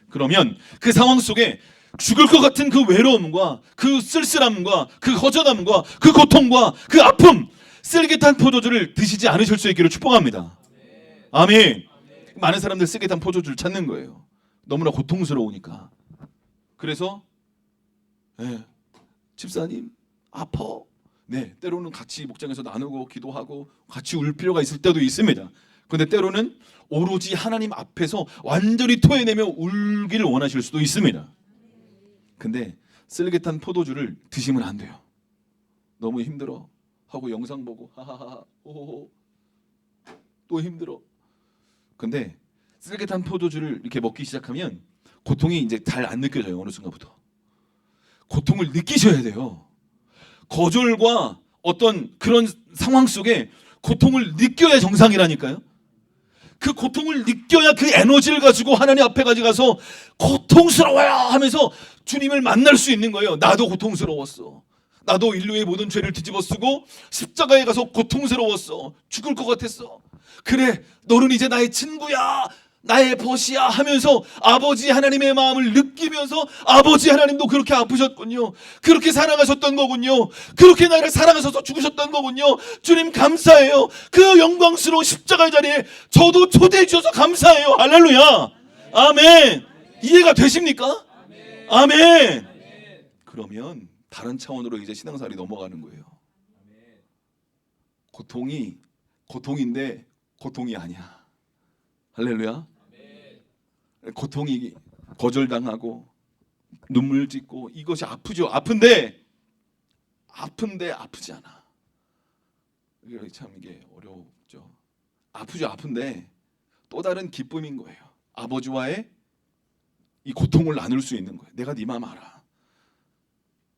그러면 그 상황 속에 죽을 것 같은 그 외로움과 그 쓸쓸함과 그 허전함과 그 고통과 그 아픔, 쓸개탄 포도주를 드시지 않으실 수 있기를 축복합니다. 아멘. 많은 사람들 쓸개탄 포도주를 찾는 거예요. 너무나 고통스러우니까. 그래서 집사님 아파. 네, 때로는 같이 목장에서 나누고 기도하고 같이 울 필요가 있을 때도 있습니다. 근데 때로는 오로지 하나님 앞에서 완전히 토해내며 울기를 원하실 수도 있습니다. 근데 쓸개탄 포도주를 드시면 안 돼요. 너무 힘들어 하고 영상 보고 하하하 호호호 또 힘들어. 근데 쓸개탄 포도주를 이렇게 먹기 시작하면 고통이 이제 잘 안 느껴져요. 어느 순간부터 고통을 느끼셔야 돼요. 거절과 어떤 그런 상황 속에 고통을 느껴야 정상이라니까요. 그 고통을 느껴야 그 에너지를 가지고 하나님 앞에 가져가서 고통스러워요 하면서 주님을 만날 수 있는 거예요. 나도 고통스러웠어. 나도 인류의 모든 죄를 뒤집어 쓰고 십자가에 가서 고통스러웠어. 죽을 것 같았어. 그래, 너는 이제 나의 친구야. 나의 벗이야 하면서 아버지 하나님의 마음을 느끼면서 아버지 하나님도 그렇게 아프셨군요. 그렇게 사랑하셨던 거군요. 그렇게 나를 사랑하셔서 죽으셨던 거군요. 주님 감사해요. 그 영광스러운 십자가의 자리에 저도 초대해 주셔서 감사해요. 할렐루야. 아멘. 이해가 되십니까? 아멘. 그러면 다른 차원으로 이제 신앙생활이 넘어가는 거예요. 고통이 고통인데 고통이 아니야. 할렐루야. 고통이 거절당하고 눈물 짓고 이것이 아프죠. 아픈데 아프지 않아. 이게 참 이게 어렵죠. 아프죠. 아픈데 또 다른 기쁨인 거예요. 아버지와의 이 고통을 나눌 수 있는 거예요. 내가 네 마음 알아.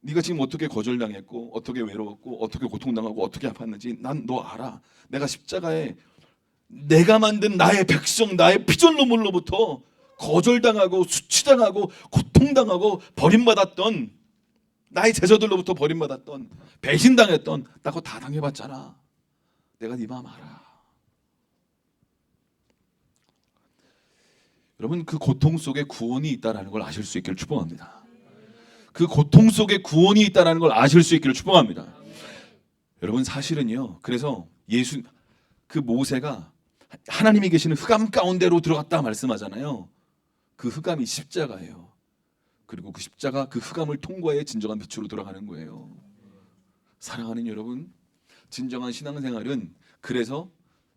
네가 지금 어떻게 거절당했고 어떻게 외로웠고 어떻게 고통당하고 어떻게 아팠는지 난 너 알아. 내가 십자가에 내가 만든 나의 백성 나의 피존로물로부터 거절당하고 수치당하고 고통당하고 버림받았던 나의 제자들로부터 버림받았던 배신당했던 나 그거 다 당해봤잖아. 내가 네 마음 알아. 여러분 그 고통 속에 구원이 있다는 걸 아실 수 있기를 축복합니다. 그 고통 속에 구원이 있다는 걸 아실 수 있기를 축복합니다. 여러분 사실은요. 그래서 그 모세가 하나님이 계시는 흑암 가운데로 들어갔다 말씀하잖아요. 그 흑암이 십자가예요. 그리고 그 십자가 그 흑암을 통과해 진정한 빛으로 돌아가는 거예요. 사랑하는 여러분, 진정한 신앙생활은 그래서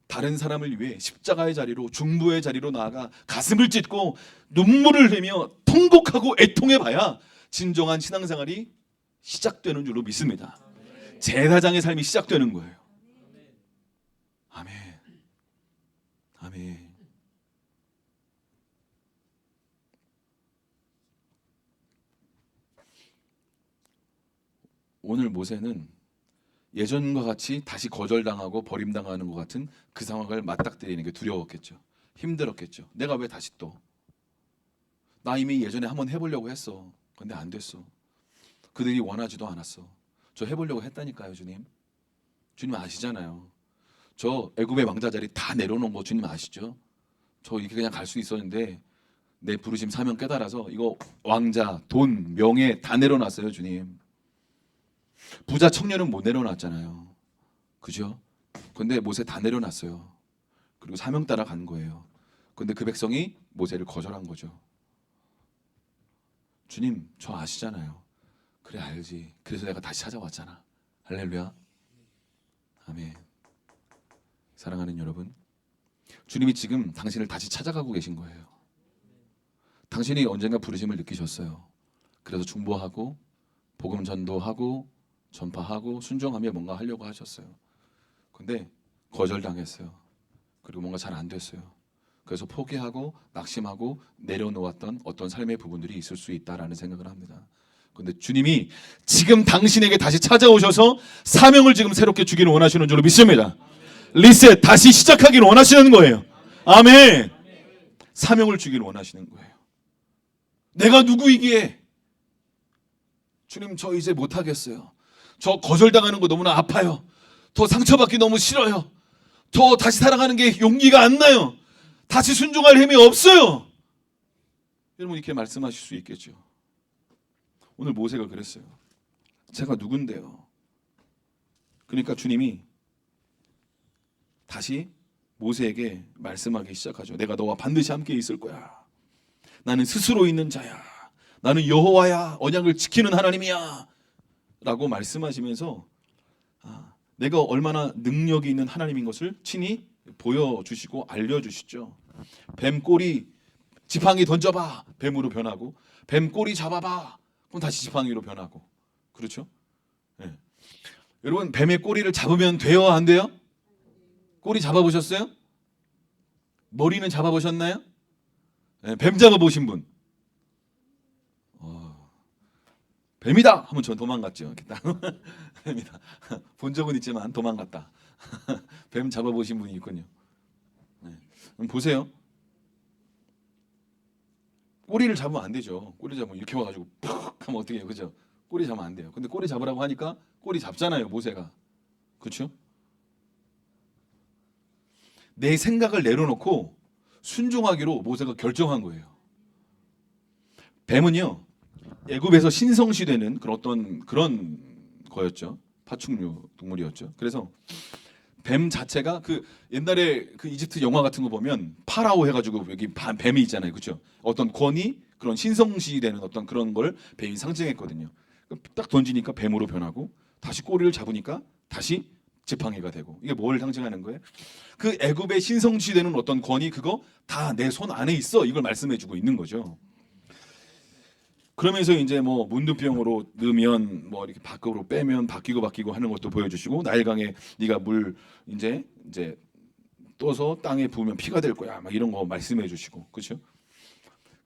다른 사람을 위해 십자가의 자리로 중보의 자리로 나아가 가슴을 찢고 눈물을 흘리며 통곡하고 애통해봐야 진정한 신앙생활이 시작되는 줄로 믿습니다. 제사장의 삶이 시작되는 거예요. 아멘. 아멘. 오늘 모세는 예전과 같이 다시 거절당하고 버림당하는 것 같은 그 상황을 맞닥뜨리는 게 두려웠겠죠. 힘들었겠죠. 내가 왜 다시 또 나 이미 예전에 한번 해보려고 했어. 근데 안 됐어. 그들이 원하지도 않았어. 저 해보려고 했다니까요, 주님. 주님 아시잖아요. 저 애굽의 왕자 자리 다 내려놓은 거 주님 아시죠? 저 이렇게 그냥 갈 수 있었는데 내 부르심 사명 깨달아서 이거 왕자, 돈, 명예 다 내려놨어요, 주님. 부자 청년은 못 내려놨잖아요. 그죠? 근데 모세 다 내려놨어요. 그리고 사명 따라 간 거예요. 근데 그 백성이 모세를 거절한 거죠. 주님, 저 아시잖아요. 그래, 알지. 그래서 내가 다시 찾아왔잖아. 할렐루야. 아멘. 사랑하는 여러분, 주님이 지금 당신을 다시 찾아가고 계신 거예요. 당신이 언젠가 부르심을 느끼셨어요. 그래서 중보하고 복음 전도하고 전파하고 순종하며 뭔가 하려고 하셨어요. 근데 거절당했어요. 그리고 뭔가 잘 안 됐어요. 그래서 포기하고 낙심하고 내려놓았던 어떤 삶의 부분들이 있을 수 있다라는 생각을 합니다. 그런데 주님이 지금 당신에게 다시 찾아오셔서 사명을 지금 새롭게 주기를 원하시는 줄로 믿습니다. 리셋, 다시 시작하기를 원하시는 거예요. 아멘. 사명을 주기를 원하시는 거예요. 내가 누구이기에 주님, 저 이제 못하겠어요. 저 거절당하는 거 너무나 아파요. 더 상처받기 너무 싫어요. 저 다시 살아가는 게 용기가 안 나요. 다시 순종할 힘이 없어요. 여러분, 이렇게 말씀하실 수 있겠죠. 오늘 모세가 그랬어요. 제가 누군데요? 그러니까 주님이 다시 모세에게 말씀하기 시작하죠. 내가 너와 반드시 함께 있을 거야. 나는 스스로 있는 자야. 나는 여호와야. 언약을 지키는 하나님이야. 라고 말씀하시면서 내가 얼마나 능력이 있는 하나님인 것을 친히 보여주시고 알려주시죠. 뱀 꼬리 지팡이 던져봐. 뱀으로 변하고, 뱀 꼬리 잡아봐. 그럼 다시 지팡이로 변하고. 그렇죠? 네. 여러분, 뱀의 꼬리를 잡으면 돼요? 안 돼요? 꼬리 잡아보셨어요? 머리는 잡아보셨나요? 네, 뱀 잡아보신 분? 뱀이다 하면 전 도망갔죠. 이렇게 딱 뱀이다. 본 적은 있지만 도망갔다. 뱀 잡아보신 분이 있군요. 네. 그럼 보세요. 꼬리를 잡으면 안 되죠. 꼬리 잡으면 이렇게 와가지고 푹 하면 어떻게 해요, 그죠? 꼬리 잡으면 안 돼요. 근데 꼬리 잡으라고 하니까 꼬리 잡잖아요, 모세가. 그렇죠? 내 생각을 내려놓고 순종하기로 모세가 결정한 거예요. 뱀은요, 애굽에서 신성시되는 그런 거였죠. 파충류 동물이었죠. 그래서 뱀 자체가 그 옛날에 그 이집트 영화 같은 거 보면 파라오 해가지고 여기 뱀이 있잖아요, 그렇죠? 어떤 권위, 그런 신성시되는 어떤 그런 걸 뱀이 상징했거든요. 딱 던지니까 뱀으로 변하고, 다시 꼬리를 잡으니까 다시 지팡이가 되고. 이게 뭘 상징하는 거예요? 그 애굽의 신성시되는 어떤 권위, 그거 다 내 손 안에 있어. 이걸 말씀해주고 있는 거죠. 그러면서 이제 뭐 문두병으로 넣으면 뭐 이렇게 밖으로 빼면 바뀌고 하는 것도 보여주시고, 나일강에 네가 물 이제 떠서 땅에 부으면 피가 될 거야. 막 이런 거 말씀해 주시고, 그렇죠?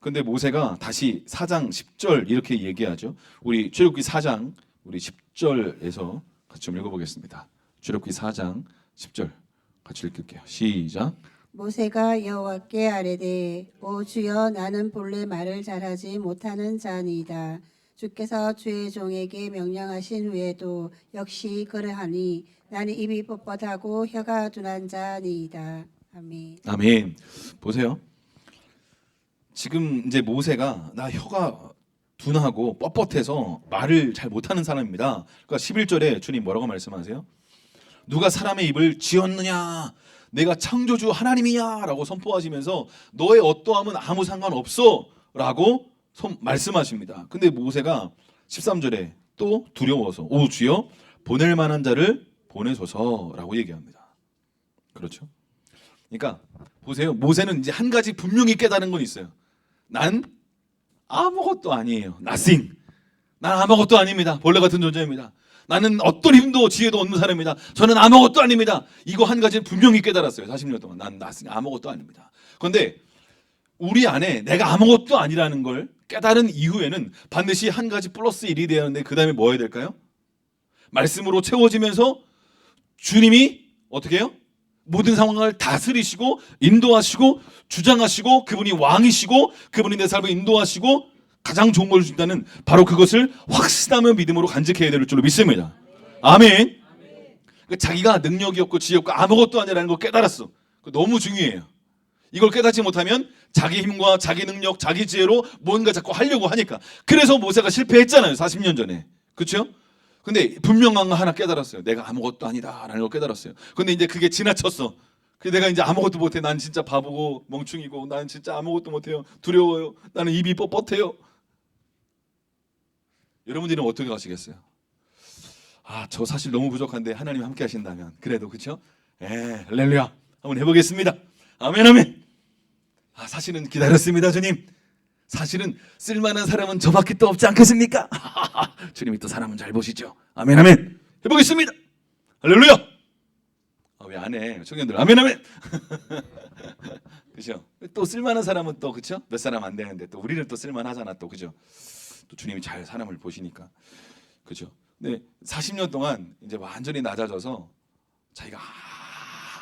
근데 모세가 다시 4장 10절 이렇게 얘기하죠. 우리 출애굽기 4장 우리 10절에서 같이 좀 읽어보겠습니다. 출애굽기 4장 10절 같이 읽을게요. 시작. 모세가 여호와께 아뢰되 오 주여 나는 본래 말을 잘하지 못하는 자니이다. 주께서 주의 종에게 명령하신 후에도 역시 그러하니 나는 입이 뻣뻣하고 혀가 둔한 자니이다. 아멘. 아멘. 보세요. 지금 이제 모세가 나 혀가 둔하고 뻣뻣해서 말을 잘 못하는 사람입니다. 그러니까 11절에 주님 뭐라고 말씀하세요? 누가 사람의 입을 지었느냐? 내가 창조주 하나님이야 라고 선포하시면서 너의 어떠함은 아무 상관없어 라고 말씀하십니다. 근데 모세가 13절에 또 두려워서 오 주여 보낼 만한 자를 보내소서 라고 얘기합니다. 그렇죠? 그러니까 보세요. 모세는 이제 한 가지 분명히 깨달은 건 있어요. 난 아무것도 아니에요. nothing. 난 아무것도 아닙니다. 벌레 같은 존재입니다. 나는 어떤 힘도 지혜도 없는 사람입니다. 저는 아무것도 아닙니다. 이거 한 가지는 분명히 깨달았어요. 40년 동안. 난 아무것도 아닙니다. 그런데 우리 안에 내가 아무것도 아니라는 걸 깨달은 이후에는 반드시 한 가지 플러스 1이 되어야 하는데, 그 다음에 뭐 해야 될까요? 말씀으로 채워지면서 주님이 어떻게 해요? 모든 상황을 다스리시고 인도하시고 주장하시고 그분이 왕이시고 그분이 내 삶을 인도하시고 가장 좋은 걸 준다는 바로 그것을 확신하며 믿음으로 간직해야 될 줄로 믿습니다. 아멘. 자기가 능력이 없고 지혜 없고 아무것도 아니라는 걸 깨달았어. 너무 중요해요. 이걸 깨닫지 못하면 자기 힘과 자기 능력, 자기 지혜로 뭔가 자꾸 하려고 하니까. 그래서 모세가 실패했잖아요. 40년 전에. 그렇죠? 근데 분명한 거 하나 깨달았어요. 내가 아무것도 아니다라는 걸 깨달았어요. 근데 이제 그게 지나쳤어. 내가 이제 아무것도 못해. 난 진짜 바보고 멍충이고 난 진짜 아무것도 못해요. 두려워요. 나는 입이 뻣뻣해요. 여러분들은 어떻게 하시겠어요? 아, 저 사실 너무 부족한데 하나님 함께 하신다면 그래도 그렇죠? 할렐루야. 한번 해보겠습니다. 아멘 아멘. 아, 사실은 기다렸습니다, 주님. 사실은 쓸만한 사람은 저밖에 또 없지 않겠습니까? 주님이 또 사람은 잘 보시죠. 아멘 아멘. 해보겠습니다. 할렐루야. 아, 왜 안 해? 청년들 아멘 아멘. 그죠? 또 쓸만한 사람은 또 그죠? 몇 사람 안 되는데 또 우리는 또 쓸만하잖아 또 그죠? 또 주님이 잘 사람을 보시니까 그죠? 근데 40년 동안 이제 완전히 낮아져서 자기가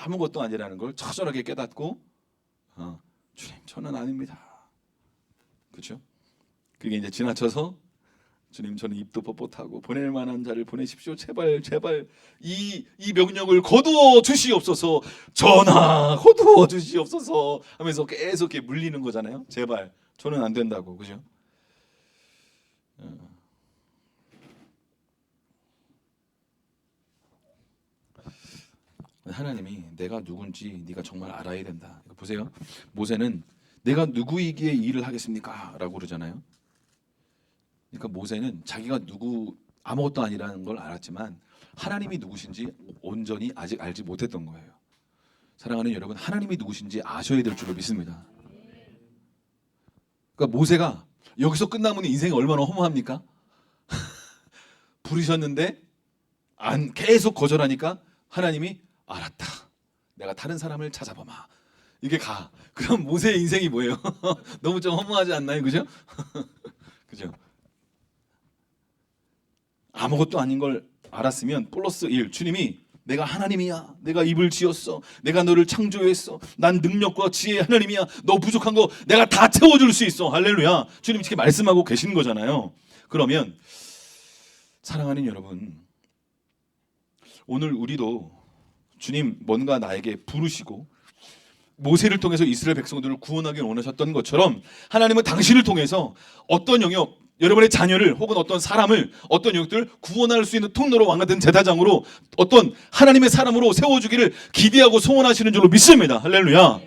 아무것도 아니라는 걸 처절하게 깨닫고 주님 저는 아닙니다. 그렇죠? 그게 이제 지나쳐서 주님 저는 입도 뻣뻣하고 보낼 만한 자를 보내십시오. 제발 제발 이 명령을 거두어 주시옵소서. 전하 거두어 주시옵소서 하면서 계속 이렇게 물리는 거잖아요. 제발 저는 안 된다고. 그죠? 하나님이 내가 누군지 네가 정말 알아야 된다. 보세요. 모세는 내가 누구이기에 이 일을 하겠습니까? 라고 그러잖아요. 그러니까 모세는 자기가 누구 아무것도 아니라는 걸 알았지만 하나님이 누구신지 온전히 아직 알지 못했던 거예요. 사랑하는 여러분, 하나님이 누구신지 아셔야 될 줄로 믿습니다. 그러니까 모세가 여기서 끝나면 인생이 얼마나 허무합니까? 부르셨는데 안 계속 거절하니까 하나님이 알았다. 내가 다른 사람을 찾아봐마. 이게 가. 그럼 모세의 인생이 뭐예요? 너무 좀 허무하지 않나요? 그죠? 그죠? 아무것도 아닌 걸 알았으면 플러스 1. 주님이 내가 하나님이야. 내가 입을 지었어. 내가 너를 창조했어. 난 능력과 지혜의 하나님이야. 너 부족한 거 내가 다 채워줄 수 있어. 할렐루야. 주님이 이렇게 말씀하고 계시는 거잖아요. 그러면 사랑하는 여러분, 오늘 우리도 주님 뭔가 나에게 부르시고 모세를 통해서 이스라엘 백성들을 구원하기 원하셨던 것처럼 하나님은 당신을 통해서 어떤 영역, 여러분의 자녀를 혹은 어떤 사람을 어떤 영역들 구원할 수 있는 통로로 왕 같은 제사장으로 어떤 하나님의 사람으로 세워주기를 기대하고 소원하시는 줄로 믿습니다. 할렐루야.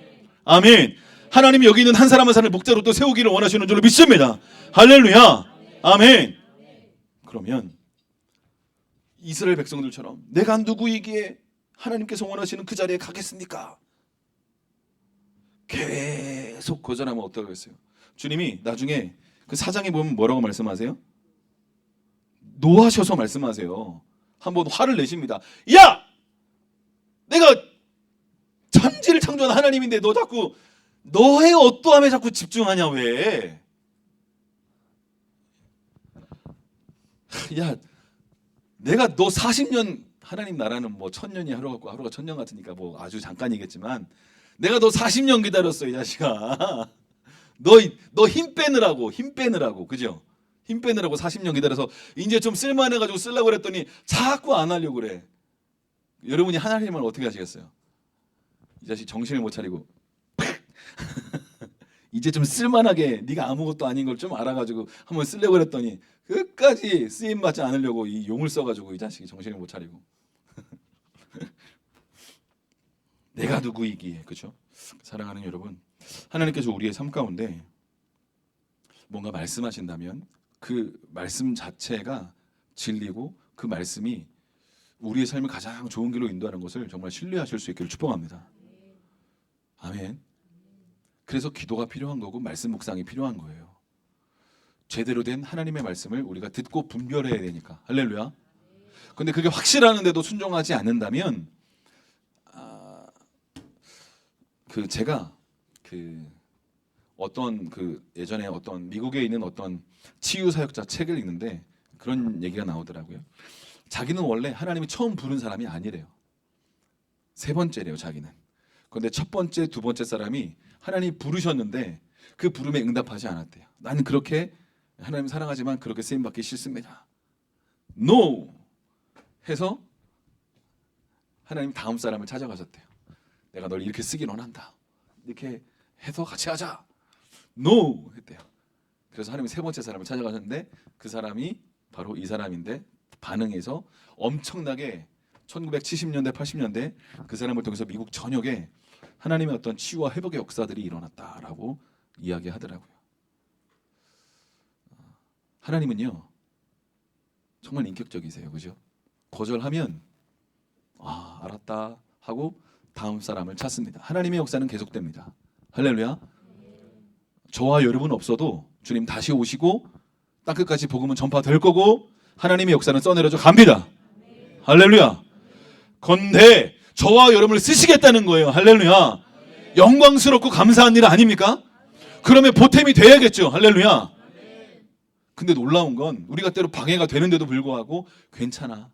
아멘. 하나님이 여기 있는 한 사람 한 사람을 목자로 또 세우기를 원하시는 줄로 믿습니다. 할렐루야. 아멘. 그러면 이스라엘 백성들처럼 내가 누구이기에 하나님께서 원하시는 그 자리에 가겠습니까? 계속 거절하면 어떡하겠어요? 주님이 나중에 그 4장에 보면 뭐라고 말씀하세요? 노하셔서 말씀하세요. 한번 화를 내십니다. 야! 내가 천지를 창조한 하나님인데 너 자꾸 너의 어떠함에 자꾸 집중하냐 왜? 야, 내가 너 40년 하나님 나라는 뭐 1000년이 하루 같고 하루가 1000년 같으니까 뭐 아주 잠깐이겠지만 내가 너 40년 기다렸어 이 자식아. 너 힘 빼느라고 그죠? 힘 빼느라고 40년 기다려서 이제 좀 쓸만해가지고 쓰려고 그랬더니 자꾸 안 하려고 그래. 여러분이 하나님을 어떻게 하시겠어요? 이 자식 정신을 못 차리고 이제 좀 쓸만하게 네가 아무것도 아닌 걸 좀 알아가지고 한번 쓰려고 그랬더니 끝까지 쓰임 받지 않으려고 이 용을 써가지고 이 자식이 정신을 못 차리고 내가 누구이기에 그렇죠? 사랑하는 여러분, 하나님께서 우리의 삶 가운데 뭔가 말씀하신다면 그 말씀 자체가 진리고 그 말씀이 우리의 삶을 가장 좋은 길로 인도하는 것을 정말 신뢰하실 수 있기를 축복합니다. 아멘. 그래서 기도가 필요한 거고 말씀 묵상이 필요한 거예요. 제대로 된 하나님의 말씀을 우리가 듣고 분별해야 되니까. 할렐루야. 근데 그게 확실하는데도 순종하지 않는다면 제가 어떤 예전에 어떤 미국에 있는 어떤 치유 사역자 책을 읽는데 그런 얘기가 나오더라고요. 자기는 원래 하나님이 처음 부른 사람이 아니래요. 세 번째래요, 자기는. 그런데 첫 번째, 두 번째 사람이 하나님 부르셨는데 그 부름에 응답하지 않았대요. 나는 그렇게 하나님 사랑하지만 그렇게 쓰임 받기 싫습니다. No! 해서 하나님 다음 사람을 찾아가셨대요. 내가 널 이렇게 쓰긴 원한다. 이렇게 해서 같이 하자. No! 했대요. 그래서 하나님이 세 번째 사람을 찾아가셨는데 그 사람이 바로 이 사람인데 반응해서 엄청나게 1970년대 80년대 그 사람을 통해서 미국 전역에 하나님의 어떤 치유와 회복의 역사들이 일어났다라고 이야기하더라고요. 하나님은요 정말 인격적이세요. 그죠? 거절하면 알았다 하고 다음 사람을 찾습니다. 하나님의 역사는 계속됩니다. 할렐루야. 저와 여러분 없어도 주님 다시 오시고 땅끝까지 복음은 전파될 거고 하나님의 역사는 써내려져 갑니다. 할렐루야. 건데 저와 여러분을 쓰시겠다는 거예요. 할렐루야. 영광스럽고 감사한 일 아닙니까? 그러면 보탬이 돼야겠죠. 할렐루야. 근데 놀라운 건 우리가 때로 방해가 되는데도 불구하고 괜찮아.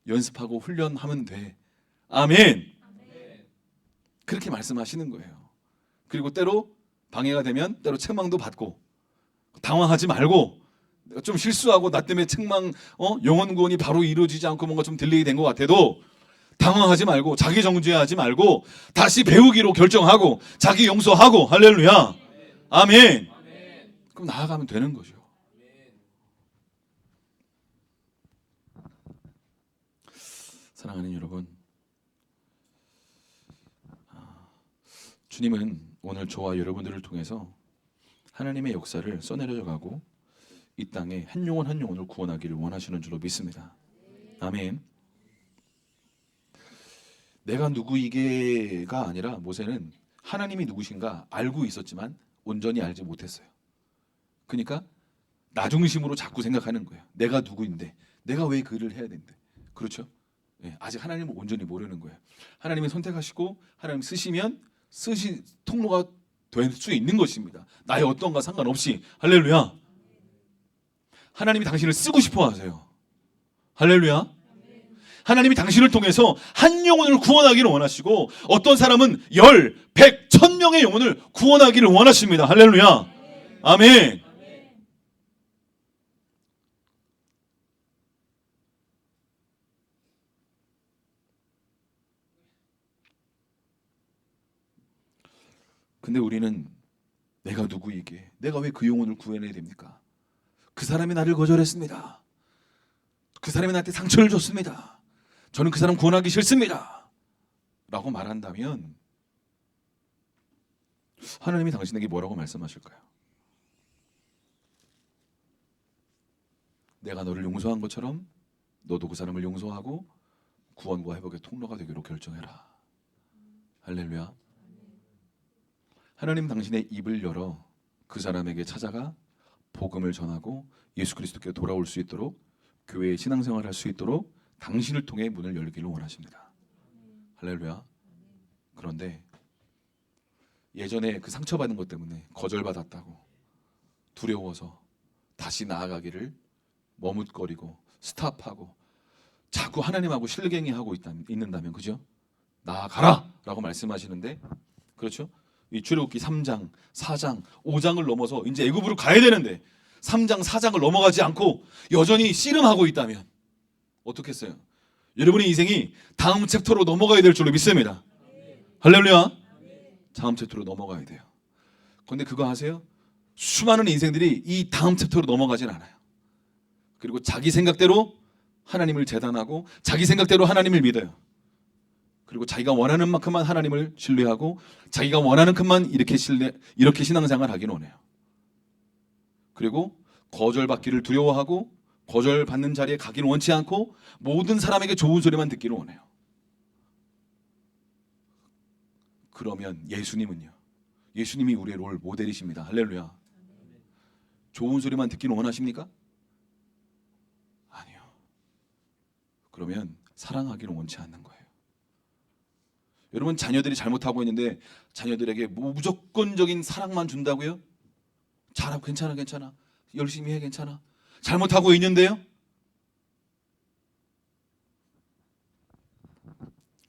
연습하고 훈련하면 돼. 아멘. 그렇게 말씀하시는 거예요. 그리고 때로 방해가 되면 때로 책망도 받고 당황하지 말고 좀 실수하고 나 때문에 책망 영혼 구원이 바로 이루어지지 않고 뭔가 좀 딜레이 된 것 같아도 당황하지 말고 자기 정죄하지 말고 다시 배우기로 결정하고 자기 용서하고 할렐루야. 아멘. 그럼 나아가면 되는 거죠. 사랑하는 여러분, 주님은 오늘 저와 여러분들을 통해서 하나님의 역사를 써내려 가고 이 땅에 한 영혼 한 영혼을 구원하기를 원하시는 줄로 믿습니다. 아멘. 내가 누구이게가 아니라 모세는 하나님이 누구신가 알고 있었지만 온전히 알지 못했어요. 그러니까 나 중심으로 자꾸 생각하는 거예요. 내가 누구인데 내가 왜 그 일을 해야 되는데. 그렇죠? 아직 하나님을 온전히 모르는 거예요. 하나님이 선택하시고 하나님 쓰시면 쓰신 통로가 될 수 있는 것입니다. 나의 어떤가 상관없이. 할렐루야. 하나님이 당신을 쓰고 싶어 하세요. 할렐루야. 하나님이 당신을 통해서 한 영혼을 구원하기를 원하시고 어떤 사람은 10, 100, 1000명의 영혼을 구원하기를 원하십니다. 할렐루야. 아멘. 근데 우리는 내가 누구이게 내가 왜 그 영혼을 구해내야 됩니까? 그 사람이 나를 거절했습니다. 그 사람이 나한테 상처를 줬습니다. 저는 그 사람 구원하기 싫습니다 라고 말한다면 하나님이 당신에게 뭐라고 말씀하실까요? 내가 너를 용서한 것처럼 너도 그 사람을 용서하고 구원과 회복의 통로가 되기로 결정해라. 할렐루야. 하나님 당신의 입을 열어 그 사람에게 찾아가 복음을 전하고 예수 그리스도께 돌아올 수 있도록 교회의 신앙생활을 할 수 있도록 당신을 통해 문을 열기를 원하십니다. 할렐루야. 그런데 예전에 그 상처받은 것 때문에 거절받았다고 두려워서 다시 나아가기를 머뭇거리고 스탑하고 자꾸 하나님하고 실갱이하고 있는다면 그죠? 나아가라 라고 말씀하시는데 그렇죠? 이 출애굽기 3장, 4장, 5장을 넘어서 이제 애굽으로 가야 되는데 3장, 4장을 넘어가지 않고 여전히 씨름하고 있다면 어떻겠어요? 여러분의 인생이 다음 챕터로 넘어가야 될 줄로 믿습니다. 할렐루야. 다음 챕터로 넘어가야 돼요. 그런데 그거 아세요? 수많은 인생들이 이 다음 챕터로 넘어가진 않아요. 그리고 자기 생각대로 하나님을 재단하고 자기 생각대로 하나님을 믿어요. 그리고 자기가 원하는 만큼만 하나님을 신뢰하고 자기가 원하는 것만 이렇게 신앙생활을 하기는 원해요. 그리고 거절받기를 두려워하고 거절받는 자리에 가기는 원치 않고 모든 사람에게 좋은 소리만 듣기를 원해요. 그러면 예수님은요? 예수님이 우리의 롤 모델이십니다. 할렐루야. 좋은 소리만 듣기는 원하십니까? 아니요. 그러면 사랑하기는 원치 않는 거예요. 여러분 자녀들이 잘못하고 있는데 자녀들에게 무조건적인 사랑만 준다고요? 잘하고 괜찮아 열심히 해 괜찮아 잘못하고 있는데요?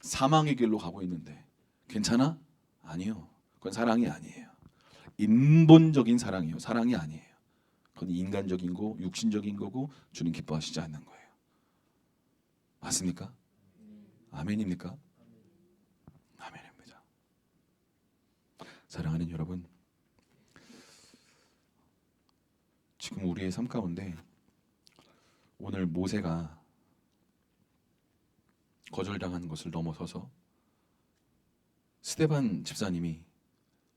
사망의 길로 가고 있는데 괜찮아? 아니요. 그건 사랑이 아니에요. 인본적인 사랑이에요. 사랑이 아니에요. 그건 인간적인 거, 육신적인 거고 주님 기뻐하시지 않는 거예요. 맞습니까? 아멘입니까? 아멘입니다. 사랑하는 여러분, 지금 우리의 삶 가운데 오늘 모세가 거절당한 것을 넘어서서 스데반 집사님이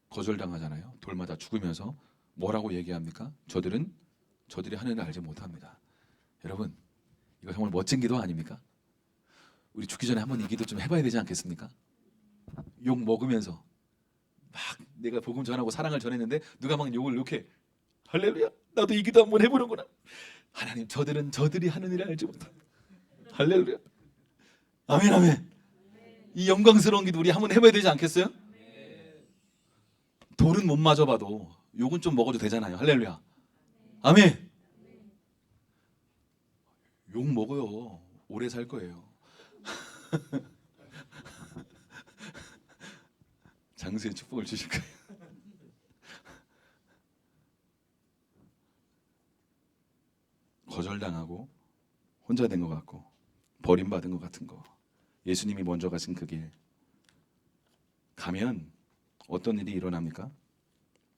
거절당하잖아요. 돌 맞아 죽으면서 뭐라고 얘기합니까? 저들이 하는 일을 알지 못합니다. 여러분, 이거 정말 멋진 기도 아닙니까? 우리 죽기 전에 한번 이 기도 좀 해봐야 되지 않겠습니까? 욕 먹으면서 막 내가 복음 전하고 사랑을 전했는데 누가 막 욕을 이렇게 할렐루야, 나도 이 기도 한번 해보는구나. 하나님, 저들이 하는 일을 알지 못합니다. 할렐루야. 아멘, 아멘. 이 영광스러운 기도 우리 한번 해봐야 되지 않겠어요? 돌은 못 맞아봐도 욕은 좀 먹어도 되잖아요. 할렐루야. 아멘. 욕 먹어요. 오래 살 거예요. 장수의 축복을 주실 거예요. 거절당하고 혼자 된 것 같고 버림받은 것 같은 거, 예수님이 먼저 가신 그 길 가면 어떤 일이 일어납니까?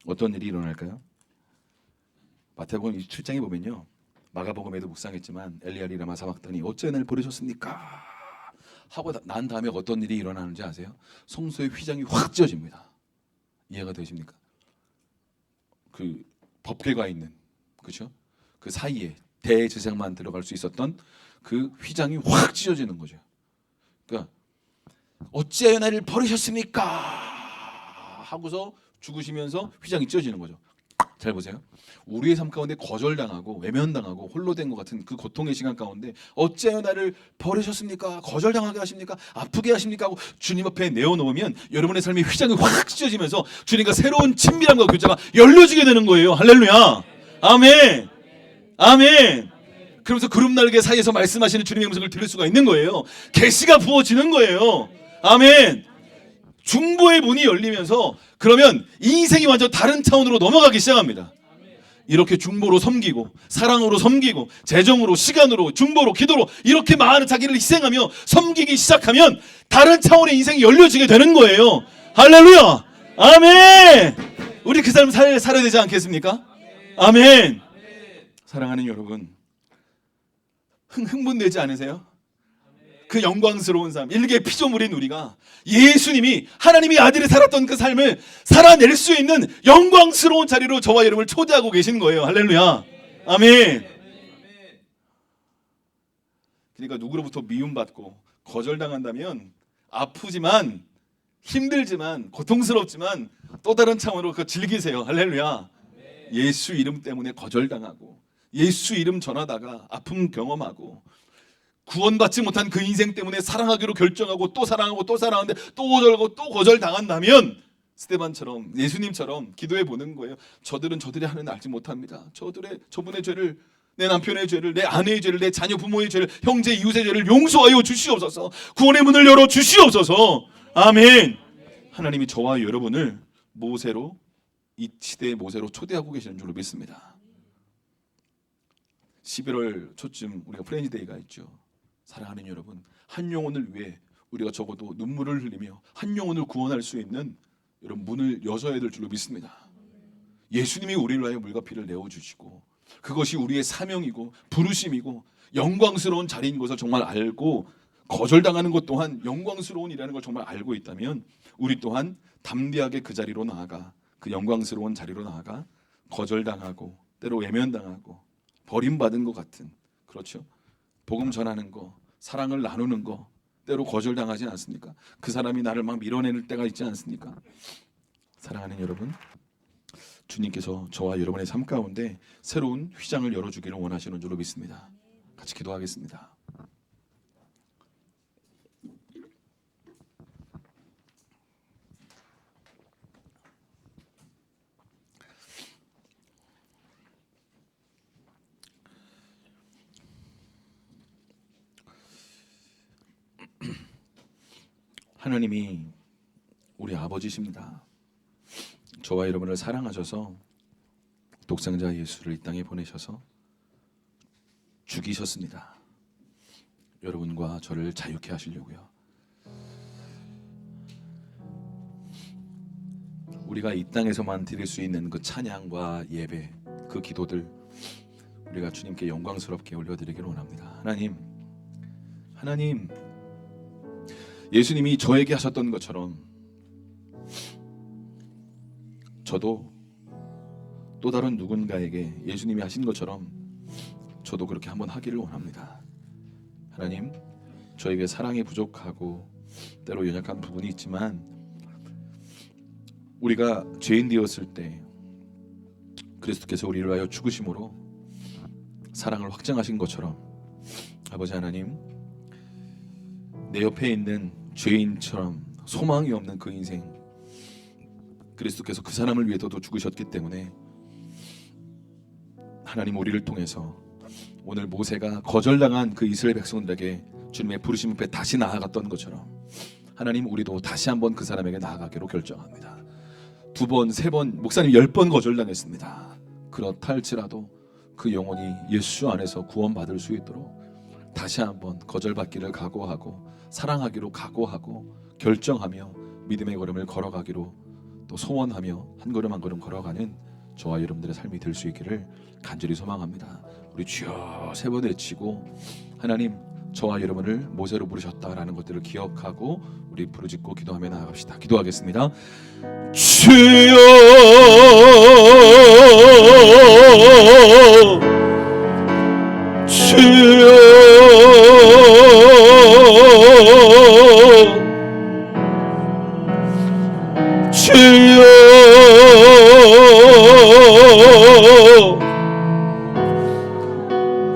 어떤 일이 일어날까요? 마태복음 27장에 보면요, 마가복음에도 묵상했지만 엘리야 라마 사박다니 어째 날 버리셨습니까? 하고 난 다음에 어떤 일이 일어나는지 아세요? 성소의 휘장이 확 찢어집니다. 이해가 되십니까? 그 법궤가 있는, 그렇죠? 그 사이에 대제사장만 들어갈 수 있었던 그 휘장이 확 찢어지는 거죠. 그러니까 어찌하여 나를 버리셨습니까? 하고서 죽으시면서 휘장이 찢어지는 거죠. 잘 보세요. 우리의 삶 가운데 거절당하고 외면당하고 홀로 된 것 같은 그 고통의 시간 가운데 어찌하여 나를 버리셨습니까? 거절당하게 하십니까? 아프게 하십니까? 하고 주님 앞에 내어놓으면 여러분의 삶의 휘장이 확 찢어지면서 주님과 새로운 친밀함과 교제가 열려지게 되는 거예요. 할렐루야. 아멘. 아멘. 그러면서 구름 날개 사이에서 말씀하시는 주님의 음성을 들을 수가 있는 거예요. 계시가 부어지는 거예요. 아멘. 중보의 문이 열리면서 그러면 인생이 완전 다른 차원으로 넘어가기 시작합니다. 이렇게 중보로 섬기고 사랑으로 섬기고 재정으로 시간으로 중보로 기도로 이렇게 많은 자기를 희생하며 섬기기 시작하면 다른 차원의 인생이 열려지게 되는 거예요. 할렐루야. 아멘. 우리 그 삶 살아야 되지 않겠습니까? 아멘. 사랑하는 여러분, 흥분되지 않으세요? 그 영광스러운 삶, 일개 피조물인 우리가 예수님이 하나님의 아들이 살았던 그 삶을 살아낼 수 있는 영광스러운 자리로 저와 여러분을 초대하고 계신 거예요. 할렐루야. 아멘. 그러니까 누구로부터 미움받고 거절당한다면 아프지만 힘들지만 고통스럽지만 또 다른 차원으로 그거 즐기세요. 할렐루야. 예수 이름 때문에 거절당하고 예수 이름 전하다가 아픔 경험하고 구원받지 못한 그 인생 때문에 사랑하기로 결정하고 또 사랑하고 또 사랑하는데 또 거절하고 또 거절당한다면 스데반처럼 예수님처럼 기도해 보는 거예요. 저들이 하는 알지 못합니다. 저분의 죄를, 내 남편의 죄를, 내 아내의 죄를, 내 자녀 부모의 죄를, 형제 이웃의 죄를 용서하여 주시옵소서. 구원의 문을 열어 주시옵소서. 아멘. 하나님이 저와 여러분을 모세로, 이 시대의 모세로 초대하고 계시는 줄로 믿습니다. 11월 초쯤 우리가 프렌즈데이가 있죠. 사랑하는 여러분, 한 영혼을 위해 우리가 적어도 눈물을 흘리며 한 영혼을 구원할 수 있는 여러분 문을 여셔야 될 줄로 믿습니다. 예수님이 우리를 위하여 물과 피를 내어주시고 그것이 우리의 사명이고 부르심이고 영광스러운 자리인 것을 정말 알고 거절당하는 것 또한 영광스러운 일이라는 걸 정말 알고 있다면 우리 또한 담대하게 그 자리로 나아가, 그 영광스러운 자리로 나아가 거절당하고 때로 외면당하고 버림받은 것 같은, 그렇죠? 복음 전하는 거, 사랑을 나누는 거 때로 거절당하지 않습니까? 그 사람이 나를 막 밀어내는 때가 있지 않습니까? 사랑하는 여러분, 주님께서 저와 여러분의 삶 가운데 새로운 휘장을 열어주기를 원하시는 줄로 믿습니다. 같이 기도하겠습니다. 하나님이 우리 아버지십니다. 저와 여러분을 사랑하셔서 독생자 예수를 이 땅에 보내셔서 죽이셨습니다. 여러분과 저를 자유케 하시려고요. 우리가 이 땅에서만 드릴 수 있는 그 찬양과 예배, 그 기도들 우리가 주님께 영광스럽게 올려드리기를 원합니다. 하나님, 예수님이 저에게 하셨던 것처럼 저도 또 다른 누군가에게 예수님이 하신 것처럼 저도 그렇게 한번 하기를 원합니다. 하나님, 저에게 사랑이 부족하고 때로 연약한 부분이 있지만 우리가 죄인 되었을 때 그리스도께서 우리를 위하여 죽으심으로 사랑을 확증하신 것처럼 아버지 하나님, 내 옆에 있는 죄인처럼 소망이 없는 그 인생, 그리스도께서 그 사람을 위해서도 죽으셨기 때문에 하나님, 우리를 통해서 오늘 모세가 거절당한 그 이스라엘 백성들에게 주님의 부르심 앞에 다시 나아갔던 것처럼 하나님, 우리도 다시 한번 그 사람에게 나아가기로 결정합니다. 2번, 3번, 목사님 10번 거절당했습니다. 그렇다 할지라도 그 영혼이 예수 안에서 구원받을 수 있도록 다시 한번 거절받기를 각오하고 사랑하기로 각오하고 결정하며 믿음의 걸음을 걸어가기로 또 소원하며 한 걸음 한 걸음 걸어가는 저와 여러분들의 삶이 될 수 있기를 간절히 소망합니다. 우리 주여 3번 외치고 하나님, 저와 여러분을 모세로 부르셨다라는 것들을 기억하고 우리 부르짖고 기도하며 나아갑시다. 기도하겠습니다. 주여, 주여, 주여,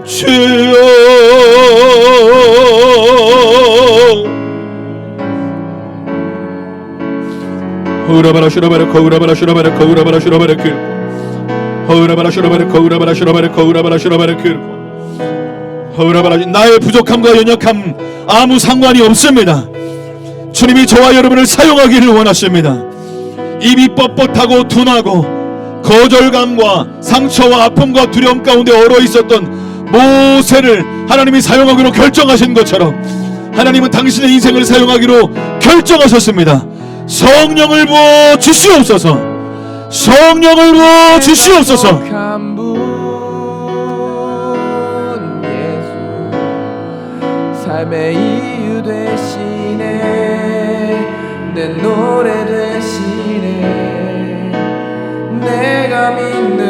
주여, 호라바라 슈라바라 코우라바라 슈라바라 코우라바라 슈라바라 그 호라바라 슈라바라 코우라바라 슈라바라 코우라바라 슈라바라 그 호라바라. 나의 부족함과 연약함 아무 상관이 없습니다. 주님이 저와 여러분을 사용하기를 원하십니다. 입이 뻣뻣하고 둔하고 거절감과 상처와 아픔과 두려움 가운데 얼어 있었던 모세를 하나님이 사용하기로 결정하신 것처럼 하나님은 당신의 인생을 사용하기로 결정하셨습니다. 성령을 부어 주시옵소서. 성령을 부어 주시옵소서. 삶의 이유 되시네. 내 노래 되시네. 내가 믿는